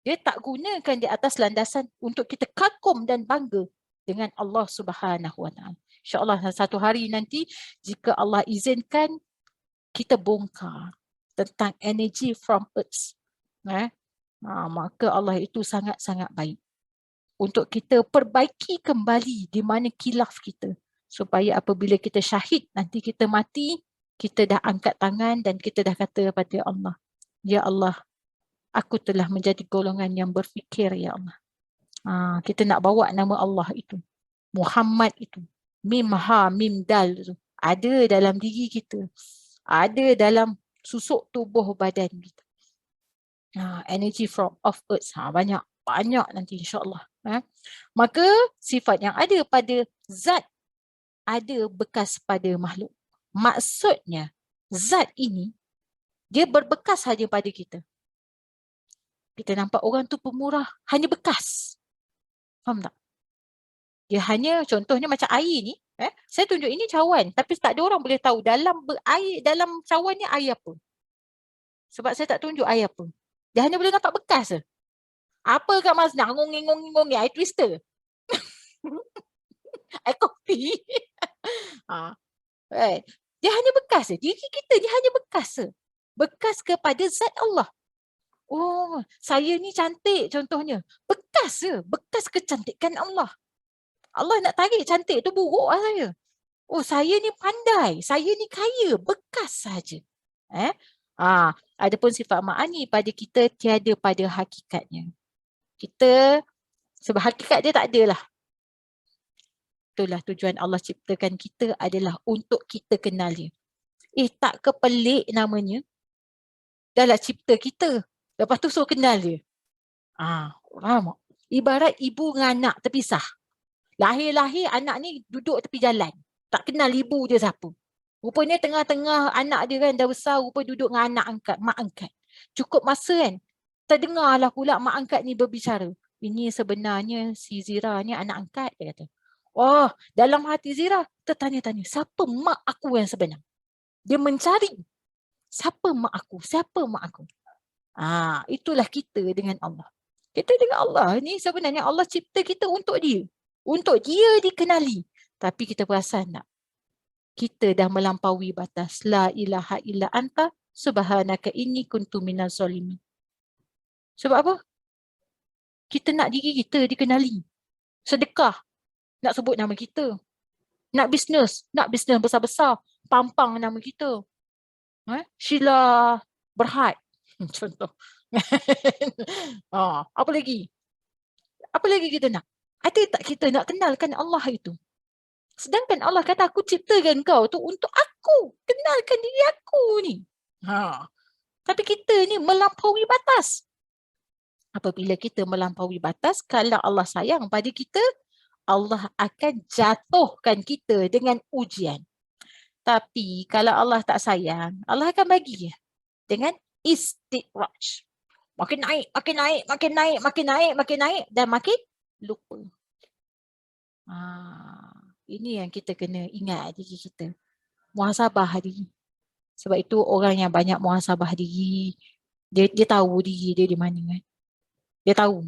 dia tak gunakan di atas landasan untuk kita kagum dan bangga dengan Allah Subhanahu Wa Taala. InsyaAllah satu hari nanti jika Allah izinkan kita bongkar tentang energy from earth. Maka Allah itu sangat-sangat baik. Untuk kita perbaiki kembali di mana khilaf kita. Supaya apabila kita syahid, nanti kita mati, kita dah angkat tangan dan kita dah kata kepada Allah, Ya Allah, aku telah menjadi golongan yang berfikir, Ya Allah. Kita nak bawa nama Allah itu. Muhammad itu. Mim ha, mim dal itu. Ada dalam diri kita. Ada dalam susuk tubuh badan kita. Energy from of earth. Banyak nanti insyaAllah. Maka sifat yang ada pada zat ada bekas pada makhluk. Maksudnya zat ini dia berbekas saja pada kita. Kita nampak orang tu pemurah, hanya bekas. Faham tak? Dia hanya contohnya macam air ni. Saya tunjuk ini cawan tapi tak ada orang boleh tahu dalam air, dalam cawan ni air apa. Sebab saya tak tunjuk air apa. Dia hanya boleh nampak bekas je. Apa kat Mas nak ngong-ngong air twister? Air kopi. Right. Dia hanya bekas je. Diri kita dia hanya bekas je. Bekas kepada zat Allah. Saya ni cantik contohnya. Bekas je. Bekas kecantikan Allah. Allah nak tarik cantik tu buruk lah saya. Saya ni pandai. Saya ni kaya. Bekas saja. Adapun sifat ma'ani pada kita tiada pada hakikatnya. Kita, sebab hakikat dia tak ada lah. Itulah tujuan Allah ciptakan kita adalah untuk kita kenal dia. Tak kepelik namanya. Dah lah cipta kita. Lepas tu suruh kenal dia. Faham tak? Ibarat ibu dengan anak terpisah. Lahir-lahir anak ni duduk tepi jalan. Tak kenal ibu dia siapa. Rupanya tengah-tengah anak dia kan dah besar, rupa duduk dengan anak angkat, mak angkat. Cukup masa kan, terdengarlah pula mak angkat ni berbicara. Ini sebenarnya si Zira ni anak angkat, dia kata. Dalam hati Zira tertanya-tanya, siapa mak aku yang sebenar? Dia mencari, siapa mak aku? Siapa mak aku? Itulah kita dengan Allah. Kita dengan Allah ni sebenarnya Allah cipta kita untuk dia. Untuk dia dikenali. Tapi kita perasan tak? Kita dah melampaui batas. La ilaha illa anta subhanaka inni kuntu minaz zalimin. Sebab apa? Kita nak diri kita dikenali. Sedekah. Nak sebut nama kita. Nak bisnes besar-besar. Pampang nama kita. Sheila Berhad. Contoh. Apa lagi? Apa lagi kita nak? Ada tak kita nak kenalkan Allah itu? Sedangkan Allah kata aku ciptakan kau tu untuk aku. Kenalkan diri aku ni. Tapi kita ni melampaui batas. Apabila kita melampaui batas, kalau Allah sayang pada kita, Allah akan jatuhkan kita dengan ujian. Tapi kalau Allah tak sayang, Allah akan bagi dengan istidraj. Makin naik, makin naik, makin naik, makin naik, makin naik dan makin lupa. Ini yang kita kena ingat diri kita. Muhasabah diri. Sebab itu orang yang banyak muhasabah diri, dia tahu diri dia di mana kan. Dia tahu.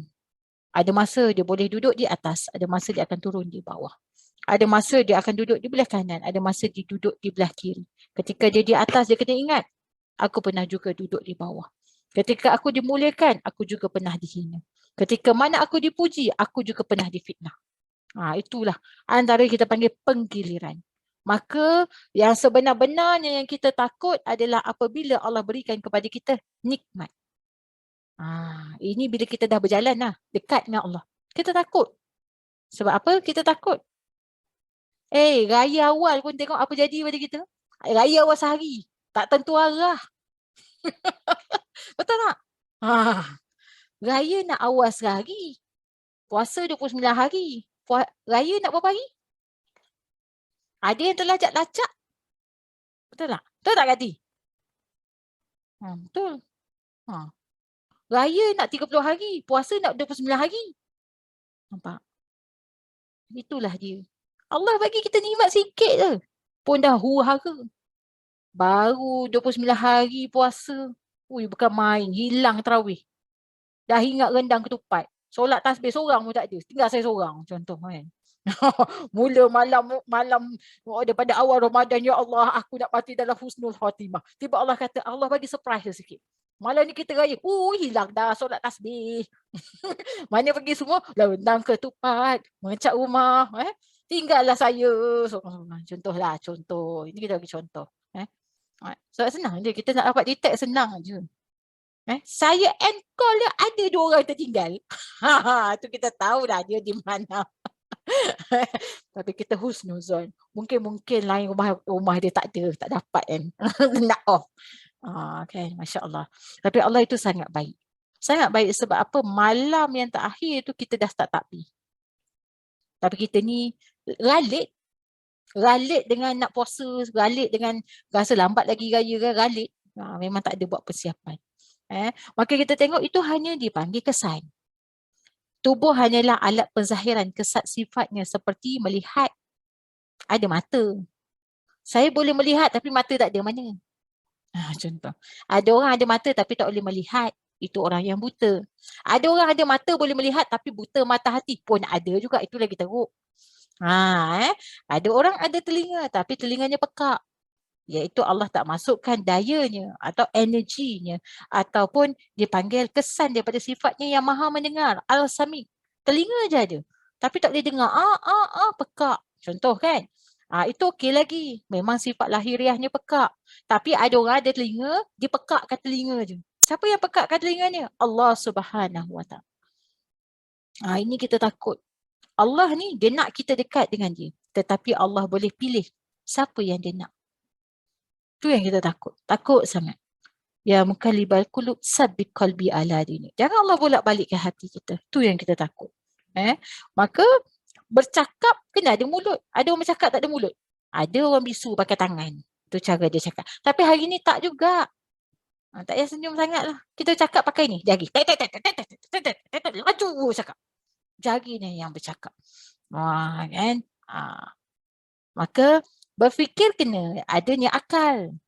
Ada masa dia boleh duduk di atas, ada masa dia akan turun di bawah. Ada masa dia akan duduk di belah kanan, ada masa dia duduk di belah kiri. Ketika dia di atas, dia kena ingat, aku pernah juga duduk di bawah. Ketika aku dimuliakan, aku juga pernah dihina. Ketika mana aku dipuji, aku juga pernah difitnah. Itulah antara kita panggil penggiliran. Maka yang sebenar-benarnya yang kita takut adalah apabila Allah berikan kepada kita nikmat. Ini bila kita dah berjalan lah, dekat dengan Allah. Kita takut. Sebab apa kita takut? Raya awal pun tengok apa jadi pada kita. Raya awal sehari. Tak tentu arah. Betul tak? Raya nak awal sehari. Puasa 29 hari. Raya nak berapa hari? Ada yang terlacak-lacak. Betul tak? Betul tak, Kak Ti? Betul. Raya nak 30 hari. Puasa nak 29 hari. Nampak? Itulah dia. Allah bagi kita nikmat sikit je. Pun dah huru-hara. Baru 29 hari puasa. Bukan main. Hilang tarawih. Dah ingat rendang ketupat. Solat tasbih seorang pun tak ada. Tinggal saya seorang contoh kan. Mula malam daripada awal Ramadan, ya Allah, aku nak mati dalam husnul khatimah. Tiba Allah kata, Allah bagi surprise sikit. Malam ni kita raya. Hilang dah solat tasbih. Mana pergi semua? Rendang ketupat. Mengecat rumah. Tinggallah saya. Contohlah, contoh. Ini kita bagi contoh. Sebab senang je. Kita nak dapat detect senang je. Saya and call dia ada 2 orang tertinggal. Tu kita tahu dah dia di mana. Tapi kita husnuzon. Mungkin lain rumah dia tak ada, tak dapat kan. Nak off. Kan, Masya Allah. Tapi Allah itu sangat baik. Sangat baik sebab apa? Malam yang terakhir tu kita dah start takbir. Tapi kita ni ralit. Ralit dengan nak puasa, ralit dengan rasa lambat lagi raya kan, ralit. Memang tak ada buat persiapan. Maka kita tengok itu hanya dipanggil kesan. Tubuh hanyalah alat penzahiran kesat sifatnya seperti melihat. Ada mata. Saya boleh melihat tapi mata tak ada mana. Contoh. Ada orang ada mata tapi tak boleh melihat. Itu orang yang buta. Ada orang ada mata boleh melihat tapi buta mata hati pun ada juga. Itu lagi teruk. Ada orang ada telinga tapi telinganya pekak. Iaitu Allah tak masukkan dayanya atau energinya ataupun dipanggil kesan daripada sifatnya yang maha mendengar. Al-Sami. Telinga je ada. Tapi tak boleh dengar. Pekak. Contoh kan. Itu okey lagi. Memang sifat lahiriahnya pekak. Tapi ada orang ada telinga, dia pekakkan telinga je. Siapa yang pekakkan telinganya? Allah Subhanahu Wa Taala. Ini kita takut. Allah ni dia nak kita dekat dengan dia. Tetapi Allah boleh pilih siapa yang dia nak. Tu yang kita takut. Takut sangat. Ya mukallibal qulub sabbit qalbi ala dinik. Jangan Allah bolak-balik ke hati kita. Tu yang kita takut. Maka bercakap kena ada mulut. Ada orang bercakap tak ada mulut. Ada orang bisu pakai tangan. Tu cara dia cakap. Tapi hari ni tak juga. Tak payah senyum sangat lah. Kita cakap pakai ni. Jari. Laju cakap. Jari ni yang bercakap. Kan? Maka berfikir kena adanya akal.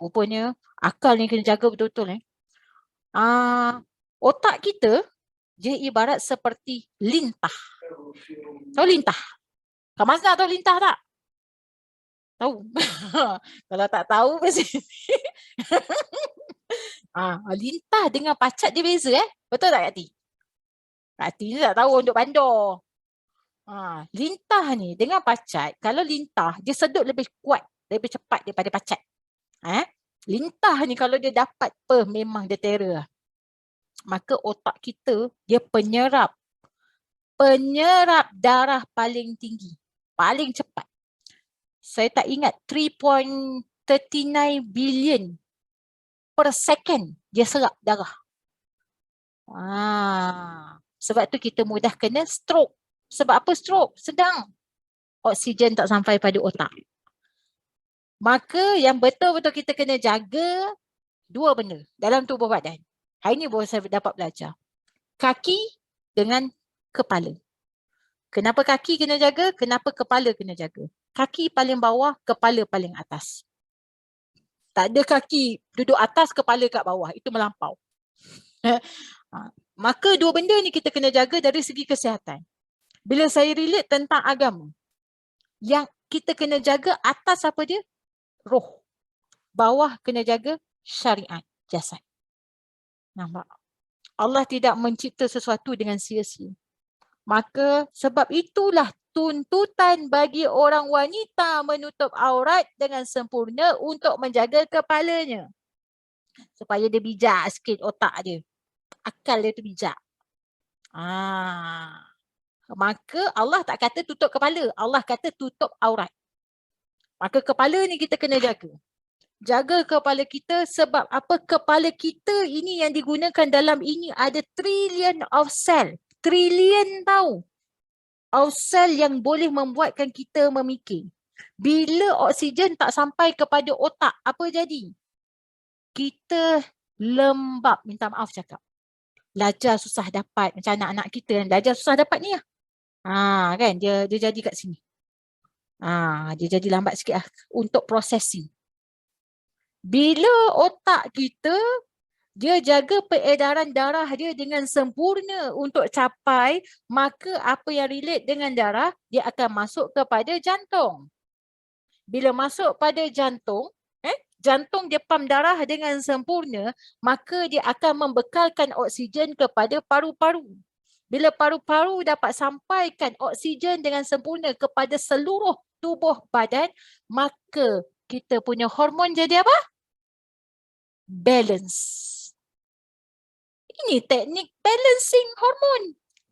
Rupanya akal ni kena jaga betul-betul. Otak kita dia ibarat seperti lintah. Tahu lintah? Kak Mazna tahu lintah tak? Tahu. Kalau tak tahu mesti. Lintah dengan pacat dia beza Betul tak Kak Ti? Kak Ti ni tak tahu untuk bandar. Lintah ni dengan pacat, kalau lintah dia sedut lebih kuat, lebih cepat daripada pacat. Lintah ni kalau dia dapat memang dia terror. Maka otak kita dia penyerap darah paling tinggi, paling cepat. Saya tak ingat 3.39 billion per second dia serap darah. Sebab tu kita mudah kena stroke. Sebab apa stroke? Sedang oksigen tak sampai pada otak. Maka yang betul-betul kita kena jaga 2 benda dalam tubuh badan. Hari ni baru saya dapat belajar. Kaki dengan kepala. Kenapa kaki kena jaga? Kenapa kepala kena jaga? Kaki paling bawah, kepala paling atas. Tak ada kaki duduk atas, kepala kat bawah. Itu melampau. Maka 2 benda ni kita kena jaga dari segi kesihatan. Bila saya relate tentang agama, yang kita kena jaga atas apa dia? Roh. Bawah kena jaga syariat, jasad. Nampak? Allah tidak mencipta sesuatu dengan sia-sia. Maka sebab itulah tuntutan bagi orang wanita menutup aurat dengan sempurna untuk menjaga kepalanya. Supaya dia bijak sikit otak dia. Akal dia tu bijak. Maka Allah tak kata tutup kepala. Allah kata tutup aurat. Maka kepala ni kita kena jaga. Jaga kepala kita sebab apa? Kepala kita ini yang digunakan dalam ini ada trillion of cell. Trillion tahu. Of cell yang boleh membuatkan kita memikir. Bila oksigen tak sampai kepada otak, apa jadi? Kita lembab, minta maaf cakap. Belajar susah dapat, macam anak-anak kita yang belajar susah dapat ni lah. Kan dia jadi kat sini. Dia jadi lambat sikit lah untuk processing. Bila otak kita, dia jaga peredaran darah dia dengan sempurna untuk capai, maka apa yang relate dengan darah, dia akan masuk kepada jantung. Bila masuk pada jantung, jantung dia pam darah dengan sempurna, maka dia akan membekalkan oksigen kepada paru-paru. Bila paru-paru dapat sampaikan oksigen dengan sempurna kepada seluruh tubuh badan, maka kita punya hormon jadi apa? Balance. Ini teknik balancing hormon.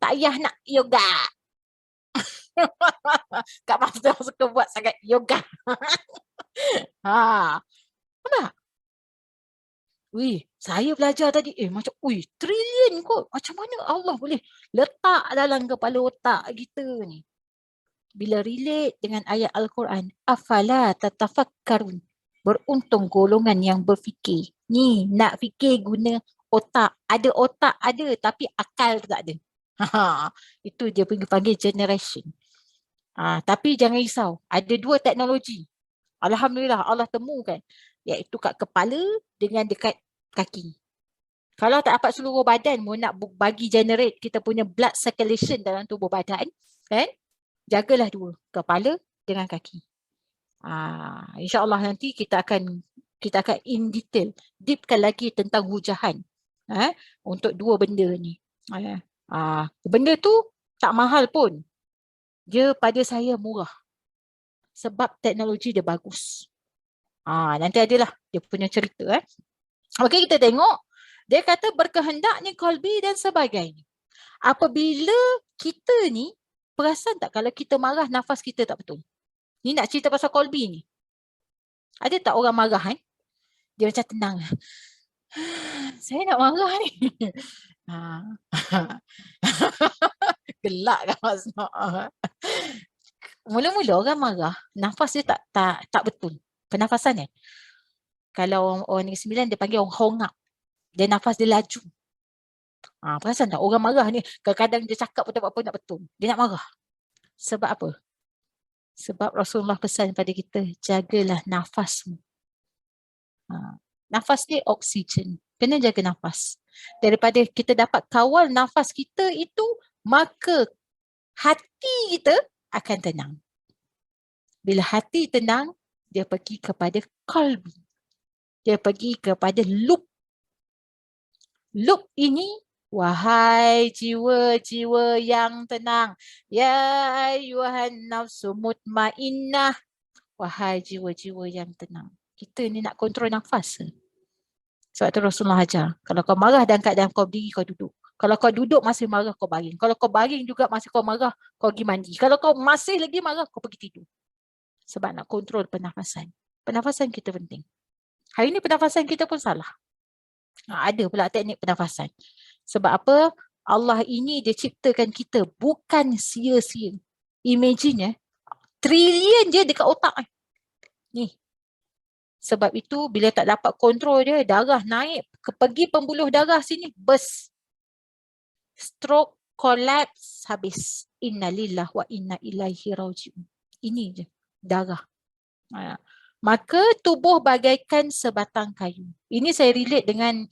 Tak payah nak yoga. Kak Master suka buat sangat yoga. Nampak? Saya belajar tadi, macam, trilion kot. Macam mana Allah boleh letak dalam kepala otak kita ni? Bila relate dengan ayat Al-Quran, afala tatafakkarun. Beruntung golongan yang berfikir. Ni, nak fikir guna otak. Ada otak ada, tapi akal tak ada. Itu dia panggil generation. Tapi jangan risau, ada dua teknologi. Alhamdulillah Allah temukan, iaitu kat kepala dengan dekat kaki. Kalau tak dapat seluruh badan, mau nak bagi generate kita punya blood circulation dalam tubuh badan, kan? Jagalah dua, kepala dengan kaki. InsyaAllah nanti kita akan in detail, deepkan lagi tentang hujahan untuk dua benda ni. Benda tu tak mahal pun. Dia pada saya murah. Sebab teknologi dia bagus. Nanti adalah dia punya cerita. Okey, kita tengok. Dia kata berkehendaknya qalbi dan sebagainya. Apabila kita ni, perasan tak kalau kita marah, nafas kita tak betul? Ni nak cerita pasal qalbi ni. Ada tak orang marah dia macam tenang. Saya nak marah ni. Gelak kan Mas Nok. Mula-mula orang marah, nafas dia tak betul. Pernafasan kan. Kalau orang Negeri Sembilan dia panggil orang hongak. Dia nafas dia laju. Perasan tak orang marah ni kadang-kadang dia cakap pun tak apa nak betul. Dia nak marah. Sebab apa? Sebab Rasulullah pesan pada kita, jagalah nafasmu. Nafas dia oksigen. Kena jaga nafas. Daripada kita dapat kawal nafas kita itu, maka hati kita akan tenang. Bila hati tenang, dia pergi kepada qalbi. Dia pergi kepada loop. Loop ini, wahai jiwa-jiwa yang tenang. Ya ayyuhan nafsu mutmainnah. Wahai jiwa-jiwa yang tenang. Kita ni nak kontrol nafas. Sebab tu Rasulullah ajar. Kalau kau marah dan keadaan kau berdiri, kau duduk. Kalau kau duduk masih marah, kau baring. Kalau kau baring juga masih kau marah, kau pergi mandi. Kalau kau masih lagi marah, kau pergi tidur. Sebab nak kontrol pernafasan. Pernafasan kita penting. Hari ni pernafasan kita pun salah. Ada pula teknik pernafasan. Sebab apa? Allah ini dia ciptakan kita bukan sia-sia. Imagine trilion je dekat otak. Ni. Sebab itu bila tak dapat kontrol dia, darah naik. Pergi pembuluh darah sini, burst. Stroke, collapse, habis. Innalillah wa inna ilaihi raji'un. Ini je, darah. Maka tubuh bagaikan sebatang kayu. Ini saya relate dengan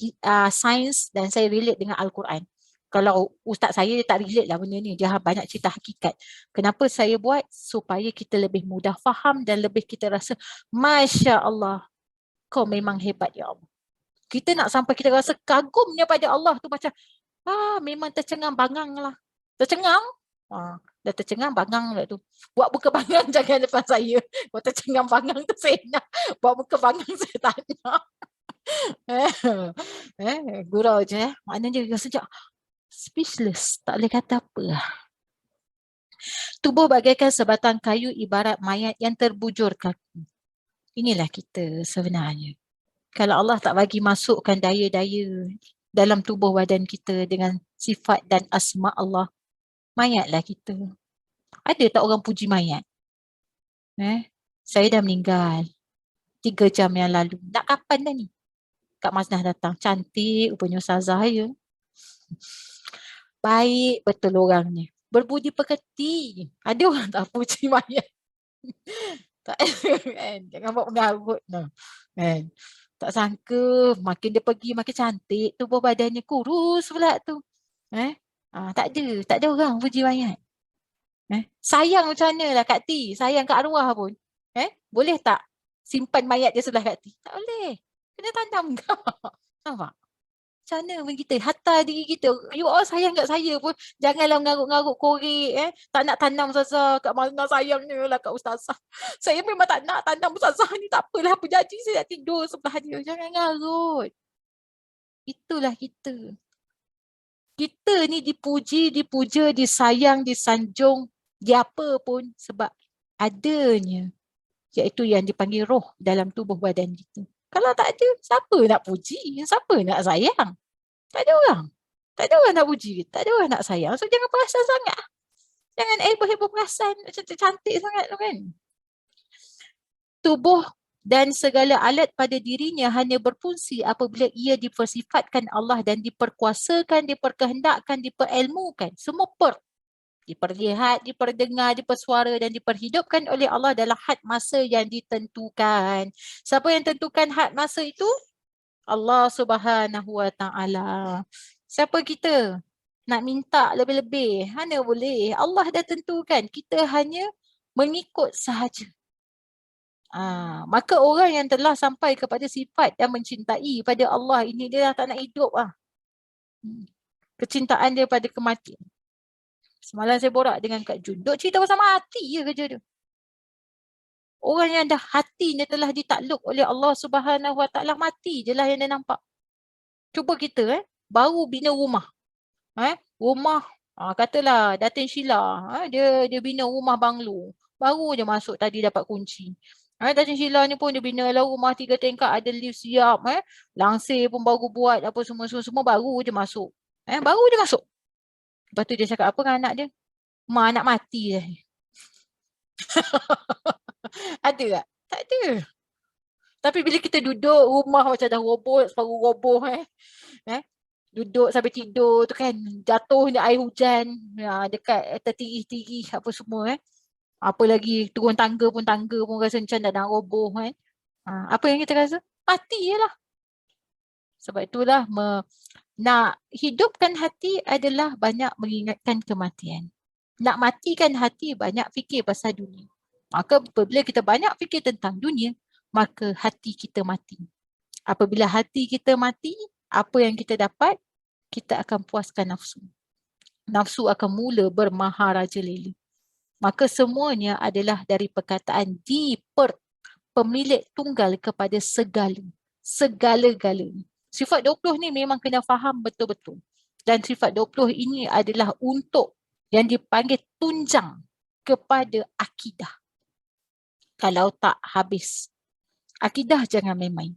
sains dan saya relate dengan Al-Quran. Kalau ustaz saya dia tak relate lah benda ni. Dia banyak cerita hakikat. Kenapa saya buat? Supaya kita lebih mudah faham dan lebih kita rasa, Masya Allah, kau memang hebat ya Allah. Kita nak sampai kita rasa kagumnya pada Allah tu macam memang tercengang bangang lah. Tercengang? Dah tercengang bangang lah tu. Buat muka bangang jangan depan saya. Buat tercengang bangang tu saya nak. Buat muka bangang saya tak nak. Gurau je. Maknanya rasa sekejap speechless. Tak boleh kata apa lah. Tubuh bagaikan sebatang kayu ibarat mayat yang terbujur kaku. Inilah kita sebenarnya. Kalau Allah tak bagi masukkan daya-daya dalam tubuh badan kita dengan sifat dan asma Allah, mayatlah kita. Ada tak orang puji mayat? Saya dah meninggal 3 jam yang lalu. Nak kapan dah ni? Kak Maznah datang. Cantik rupanya Ustazah ya. Baik betul orangnya. Berbudi pekerti. Ada orang tak puji mayat? Tak kan? Jangan buat mengarut. Kan? Tak sangka makin dia pergi makin cantik tubuh badannya, kurus pula tu. Tak ada orang puji mayat. Sayang macam mana lah Kak T, sayang kat arwah pun. Boleh tak simpan mayat dia sebelah Kak T? Tak boleh. Kena tanam kau. Nampak? Macam mana pun kita, hatta diri kita, you all sayang kat saya pun, janganlah mengarut-ngarut korek. Tak nak tanam Ustazah, Kak Maznah sayangnya lah Kak Ustazah. Saya memang tak nak tanam Ustazah ni, tak apalah, apa jadi saya nak tidur sebelah dia. Jangan ngarut. Itulah kita. Kita ni dipuji, dipuja, disayang, disanjung, diapa pun sebab adanya, iaitu yang dipanggil roh dalam tubuh badan kita. Kalau tak ada, siapa nak puji? Siapa nak sayang? Tak ada orang. Tak ada orang nak puji. Tak ada orang nak sayang. So jangan perasan sangat. Jangan heboh-heboh perasan. Cantik sangat tu kan. Tubuh dan segala alat pada dirinya hanya berfungsi apabila ia dipersifatkan Allah dan diperkuasakan, diperkehendakkan, diperilmukan. Semua diperlihat, diperdengar, dipersuara dan diperhidupkan oleh Allah dalam had masa yang ditentukan. Siapa yang tentukan had masa itu? Allah Subhanahu Wa Taala. Siapa kita nak minta lebih-lebih? Mana boleh. Allah dah tentukan. Kita hanya mengikut sahaja. Maka orang yang telah sampai kepada sifat dan mencintai pada Allah ini, dia dah tak nak hidup lah. Kecintaan dia pada kematian. Semalam saya borak dengan Kak Jun. Duk cerita pasal mati je kerja dia. Orang yang dah hatinya telah ditakluk oleh Allah Subhanahu Wa Taala, mati je lah yang dia nampak. Cuba kita baru bina rumah. Rumah katalah Datin Sheila, dia bina rumah banglo. Baru je masuk tadi dapat kunci. Datin Sheila ni pun dia bina lah rumah 3 tingkat, ada lift siap. Langsir pun baru buat, apa semua baru je masuk. Baru je masuk. Lepas tu dia cakap apa dengan anak dia? Mak, anak mati dah. Ada tak? Tak ada. Tapi bila kita duduk rumah macam dah roboh, separuh roboh duduk sampai tidur tu kan, jatuhnya air hujan dekat tertirih-tirih apa semua apa lagi turun tangga pun rasa macam dah roboh apa yang kita rasa? Mati je lah. Sebab itulah nak hidupkan hati adalah banyak mengingatkan kematian. Nak matikan hati banyak fikir pasal dunia. Maka apabila kita banyak fikir tentang dunia, maka hati kita mati. Apabila hati kita mati, apa yang kita dapat? Kita akan puaskan nafsu. Nafsu akan mula bermaharaja lela. Maka semuanya adalah dari perkataan pemilik tunggal kepada segala. Segala-galanya. Sifat 20 ni memang kena faham betul-betul. Dan sifat 20 ini adalah untuk yang dipanggil tunjang kepada akidah. Kalau tak habis. Akidah jangan main-main.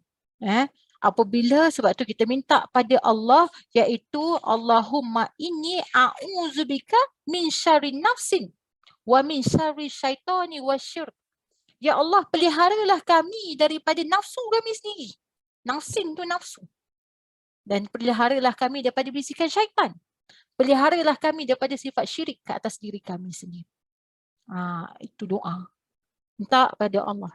Apabila sebab tu kita minta pada Allah, iaitu Allahumma inni a'udzubika min syarri nafsin wa min syarri syaitani wa syirk. Ya Allah, peliharalah kami daripada nafsu kami sendiri. Nafsin tu nafsu. Dan peliharalah kami daripada bisikan syaitan. Peliharalah kami daripada sifat syirik ke atas diri kami sendiri. Itu doa. Minta pada Allah.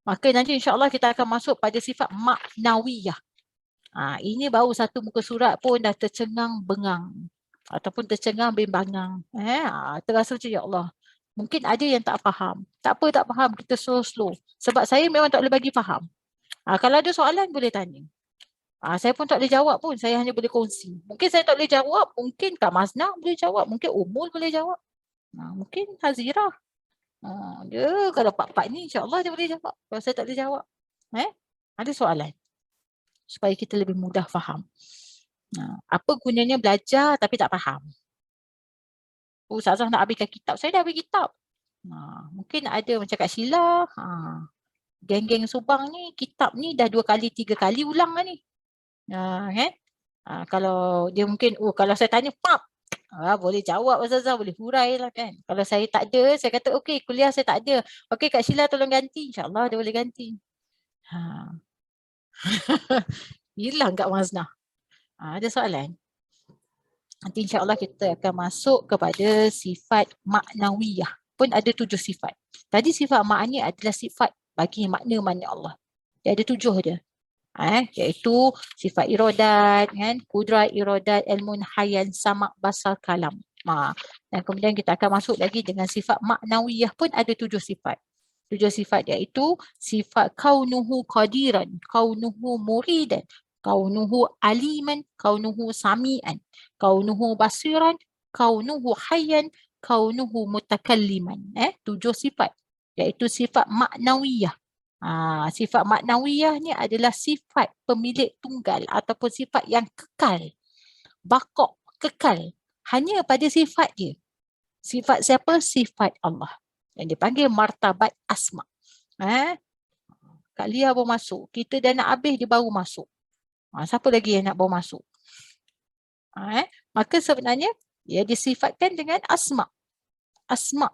Maka nanti insya-Allah kita akan masuk pada sifat maknawiyah. Ini baru satu muka surat pun dah tercengang bengang. Ataupun tercengang bimbangang. Terasa macam ya Allah. Mungkin ada yang tak faham. Tak apa, tak faham. Kita slow-slow. Sebab saya memang tak boleh bagi faham. Kalau ada soalan boleh tanya. Saya pun tak boleh jawab pun, saya hanya boleh kongsi. Mungkin saya tak boleh jawab, mungkin Kak Masnah boleh jawab, mungkin Umul boleh jawab. Mungkin Hazirah. Dia kalau part-part ni insya-Allah dia boleh jawab. Kalau saya tak boleh jawab. Ada soalan supaya kita lebih mudah faham. Apa gunanya belajar tapi tak faham? Ustazah nak habiskan kitab, saya dah habis kitab. Mungkin ada macam Kak Sheila, geng-geng Subang ni, kitab ni dah 2 kali, 3 kali ulang lah ni. Kalau dia mungkin, kalau saya tanya, pap, boleh jawab Ustazah, boleh hurai lah kan. Kalau saya tak ada, saya kata okey, kuliah saya tak ada. Okey Kak Sheila tolong ganti, insyaAllah dia boleh ganti. Hilang Kak Maznah. Ada soalan? Nanti insyaAllah kita akan masuk kepada sifat maknawiyah. Pun ada 7 sifat. Tadi sifat ma'ani adalah sifat bagi makna-makna Allah. Dia ada 7 dia. Iaitu sifat iradat, kan? Kudrat, iradat, ilmun, hayan, samak, basar, kalam. Dan kemudian kita akan masuk lagi dengan sifat maknawiyah pun ada 7 sifat. 7 sifat iaitu sifat kaunuhu qadiran, kaunuhu muridan, kaunuhu aliman, kaunuhu sami'an, kaunuhu basiran, kaunuhu hayyan, kaunuhu mutakalliman. 7 sifat iaitu sifat maknawiyah. Sifat maknawiyah ni adalah sifat pemilik tunggal ataupun sifat yang kekal. Bakok, kekal. Hanya pada sifat dia. Sifat siapa? Sifat Allah. Yang dipanggil martabat asma. Kak Lia baru masuk. Kita dah nak habis, dia baru masuk. Siapa lagi yang nak baru masuk? Maka sebenarnya dia disifatkan dengan asma. Asma.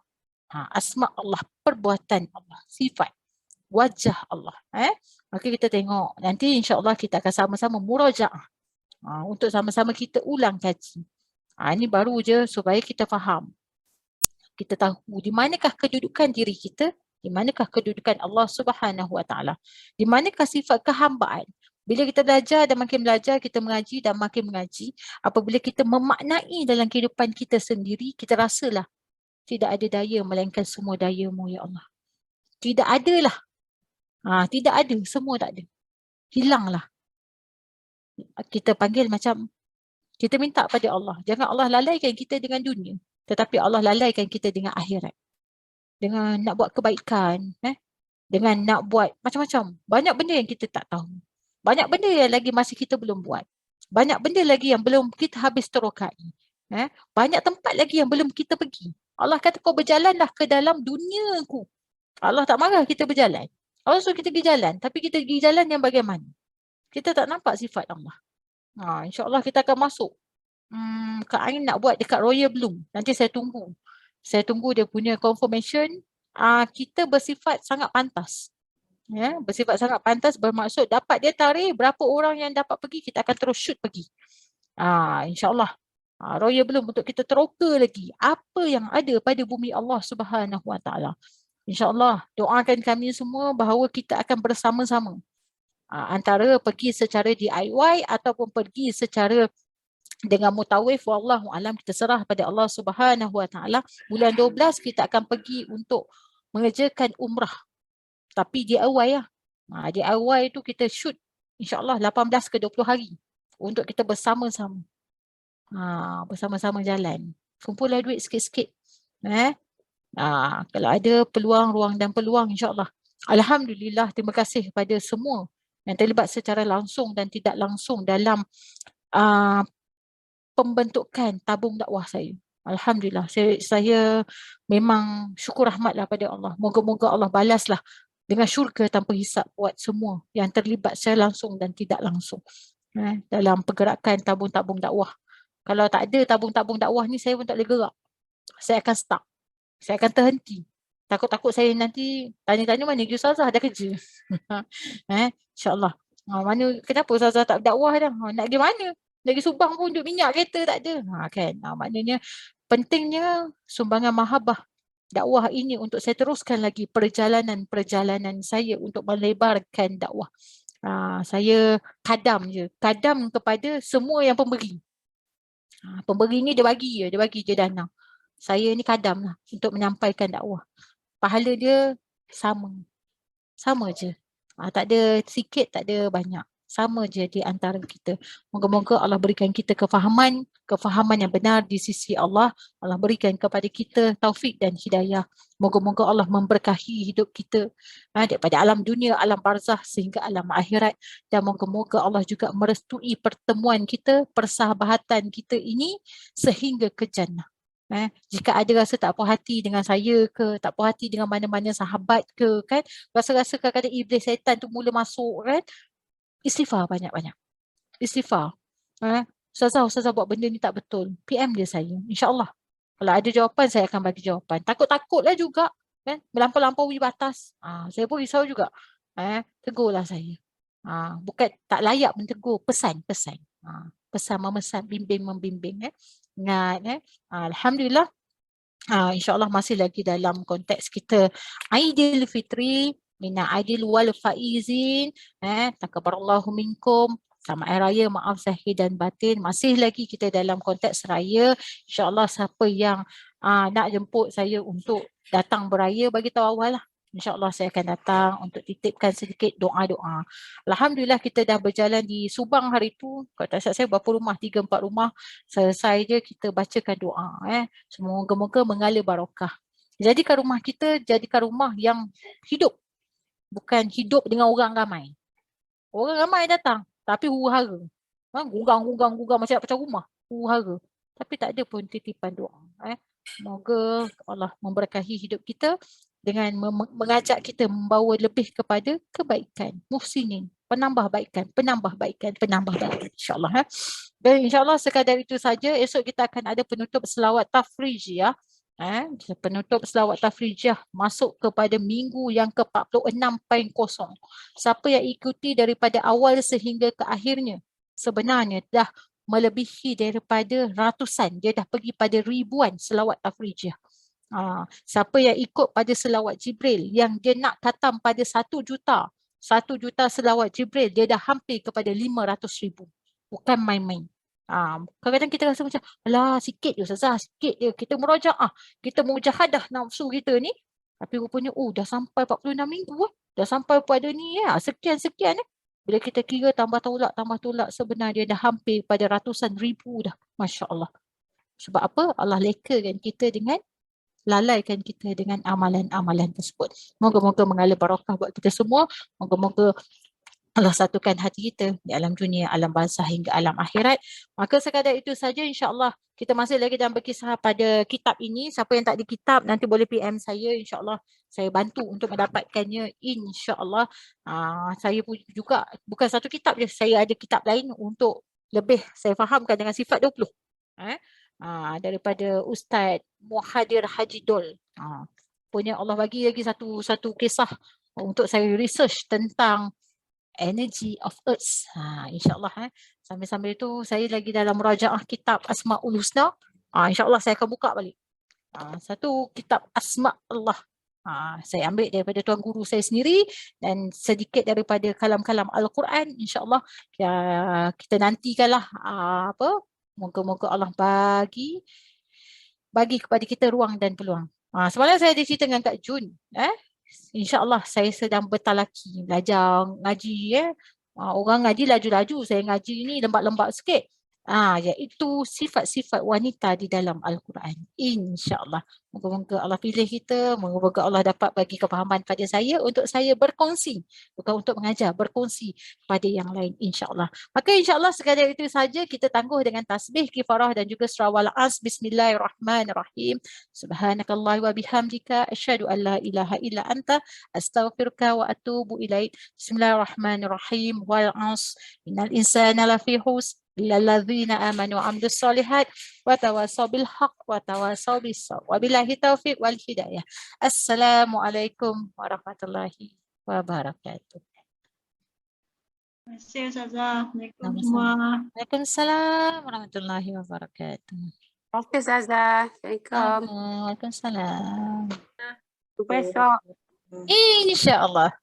Asma Allah. Perbuatan Allah. Sifat. Wajah Allah. Maka kita tengok. Nanti insyaAllah kita akan sama-sama murajaah. Untuk sama-sama kita ulang kaji. Ini baru je supaya kita faham. Kita tahu di manakah kedudukan diri kita, di manakah kedudukan Allah Subhanahu Wa Taala, di manakah sifat kehambaan. Bila kita belajar dan makin belajar, kita mengaji dan makin mengaji, apabila kita memaknai dalam kehidupan kita sendiri, kita rasalah tidak ada daya melainkan semua daya-Mu ya Allah. Tidak adalah. Tidak ada, semua tak ada. Hilanglah. Kita panggil macam, kita minta pada Allah, jangan Allah lalaikan kita dengan dunia, tetapi Allah lalaikan kita dengan akhirat. Dengan nak buat kebaikan, dengan nak buat macam-macam. Banyak benda yang kita tak tahu. Banyak benda yang lagi masih kita belum buat. Banyak benda lagi yang belum kita habis terokai. Banyak tempat lagi yang belum kita pergi. Allah kata kau berjalanlah ke dalam duniaku. Allah tak marah kita berjalan. Allah suruh kita pergi jalan. Tapi kita pergi jalan yang bagaimana? Kita tak nampak sifat Allah. InsyaAllah kita akan masuk. Kak Ain nak buat dekat Royal Bloom. Nanti saya tunggu. Saya tunggu dia punya confirmation. Kita bersifat sangat pantas. Bersifat sangat pantas bermaksud dapat dia tarik berapa orang yang dapat pergi, kita akan terus shoot pergi. InsyaAllah. Royal Bloom untuk kita teroka lagi apa yang ada pada bumi Allah Subhanahu Wa Taala. InsyaAllah doakan kami semua bahawa kita akan bersama-sama. Antara pergi secara DIY ataupun pergi secara dengan mutawif, wallahu alam, kita serah pada Allah Subhanahu Wa Taala. Bulan 12 kita akan pergi untuk mengerjakan umrah. Tapi DIY lah. DIY itu kita shoot insya-Allah 18 ke 20 hari untuk kita bersama-sama. Bersama-sama jalan. Kumpullah duit sikit-sikit. Kalau ada peluang, ruang dan peluang insya-Allah. Alhamdulillah, terima kasih kepada semua yang terlibat secara langsung dan tidak langsung dalam pembentukan tabung dakwah saya. Alhamdulillah, saya memang syukur rahmatlah pada Allah. Moga-moga Allah balaslah dengan syurga tanpa hisap buat semua yang terlibat secara langsung dan tidak langsung dalam pergerakan tabung-tabung dakwah. Kalau tak ada tabung-tabung dakwah ni, saya pun tak boleh gerak. Saya akan stuck. Saya akan terhenti. Takut-takut saya nanti tanya-tanya mana Ustazah ada kerja. InsyaAllah. Kenapa Ustazah tak berdakwah dah? Nak pergi mana? Nak pergi Subang pun duduk minyak kereta tak ada. Kan? Maknanya pentingnya sumbangan mahabbah dakwah ini untuk saya teruskan lagi perjalanan saya untuk melebarkan dakwah. Saya kadam je. Kadam kepada semua yang pemberi. Pemberi ni dia bagi je dana. Saya ni kadam lah untuk menyampaikan dakwah. Pahala dia sama. Sama je. Tak ada sikit, tak ada banyak. sama je di antara kita. Moga-moga Allah berikan kita kefahaman yang benar di sisi Allah. Allah berikan kepada kita taufik dan hidayah. Moga-moga Allah memberkahi hidup kita daripada alam dunia, alam barzah sehingga alam akhirat. Dan moga-moga Allah juga merestui pertemuan kita, persahabatan kita ini sehingga ke jannah. Jika ada rasa tak puas hati dengan saya ke, tak puas hati dengan mana-mana sahabat ke, kan, rasa-rasa kadang-kadang iblis syaitan tu mula masuk, kan, istighfar banyak-banyak. Istighfar. Ustazah buat benda ni tak betul. PM dia saya. InsyaAllah. Kalau ada jawapan, saya akan bagi jawapan. Takut-takutlah juga. Kan? Melampau-lampaui batas. Saya pun risau juga. Tegurlah saya. Bukan tak layak mentegur. Pesan. Pesan memesan, bimbing membimbing. Ingat. Alhamdulillah. InsyaAllah masih lagi dalam konteks kita Aidilfitri, Mina Aidil wal Faizin, Takabbarallahu minkum, selamat Hari Raya, maaf zahir dan batin. Masih lagi kita dalam konteks raya. InsyaAllah siapa yang nak jemput saya untuk datang beraya, bagi tahu awal lah. InsyaAllah saya akan datang untuk titipkan sedikit doa-doa. Alhamdulillah kita dah berjalan di Subang hari tu. Kalau tak silap saya berapa rumah, 3-4 rumah. Selesai je kita bacakan doa. Semoga-moga mengalir barakah. Jadikan rumah kita, jadikan rumah yang hidup. Bukan hidup dengan orang ramai. Orang ramai datang, tapi huru-hara. Gugang macam nak pecah rumah. Huru-hara. Tapi tak ada pun titipan doa. Semoga Allah memberkahi hidup kita dengan mengajak kita membawa lebih kepada kebaikan. Muhsinin, penambah baikan. InsyaAllah. Dan insyaAllah sekadar itu saja. Esok kita akan ada penutup selawat tafrijiyah. Penutup selawat tafrijiyah masuk kepada minggu yang ke-46.0. Siapa yang ikuti daripada awal sehingga ke akhirnya, sebenarnya dah melebihi daripada ratusan. Dia dah pergi pada ribuan selawat tafrijiyah. Siapa yang ikut pada selawat Jibril yang dia nak khatam pada 1 juta selawat Jibril, dia dah hampir kepada 500,000. Bukan main-main. Kadang-kadang kita rasa macam, alah sikit je Ustazah, sikit je. Kita murajaah, kita mujahadah nafsu kita ni. Tapi rupanya, dah sampai 46 minggu. Dah sampai pada ni, sekian-sekian. Bila kita kira tambah tolak, sebenarnya dia dah hampir pada ratusan ribu dah. Masya Allah. Sebab apa? Allah lekakan kita dengan, lalaikan kita dengan amalan-amalan tersebut. Moga-moga mengalir barakah buat kita semua. Moga-moga Allah satukan hati kita di alam dunia, alam barzah hingga alam akhirat. Maka sekadar itu saja, insyaAllah kita masih lagi dalam berkisah pada kitab ini. Siapa yang tak ada kitab nanti boleh PM saya, insyaAllah saya bantu untuk mendapatkannya, insyaAllah. Saya pun juga bukan satu kitab je, saya ada kitab lain untuk lebih saya fahamkan dengan sifat 20. Daripada Ustaz Muhadir Haji Dol. Punya Allah bagi lagi satu kisah untuk saya research tentang energy of earth. InsyaAllah. Sambil-sambil itu saya lagi dalam murajaah kitab Asma'ul Husna. InsyaAllah saya akan buka balik. Satu kitab Asma' Allah. Saya ambil daripada tuan guru saya sendiri dan sedikit daripada kalam-kalam Al-Quran. InsyaAllah kita nantikanlah moga-moga Allah bagi kepada kita ruang dan peluang. Semalam saya ada cerita dengan Kak Jun. InsyaAllah saya sedang bertalaki, belajar ngaji. Orang ngaji laju-laju, saya ngaji ni lembat-lembat sikit. Iaitu sifat-sifat wanita di dalam Al-Quran. InsyaAllah. Moga-moga Allah pilih kita, moga-moga Allah dapat bagi kefahaman pada saya untuk saya berkongsi. Bukan untuk mengajar, berkongsi pada yang lain, insyaAllah. Maka insyaAllah sekadar itu saja kita tangguh dengan tasbih, kifarah dan juga surawal as. Bismillahirrahmanirrahim. Subhanakallah wa bihamdika asyhadu an la ilaha illa anta astaghfiruka wa atubu ilaik. Bismillahirrahmanirrahim. Wal as. Innal insana lafi khusr lilladzina amanu wa amilus solihat wa tawasaw bil haqq wa tawasaw bis sabr. Wabillahi taufiq wal hidayah. Assalamualaikum warahmatullahi wabarakatuh. Terima kasih Ustazah. Assalamualaikum semua. Waalaikumsalam warahmatullahi wabarakatuh. Okey Ustazah. Assalamualaikum. Waalaikumsalam. Jumpa esok. InsyaAllah.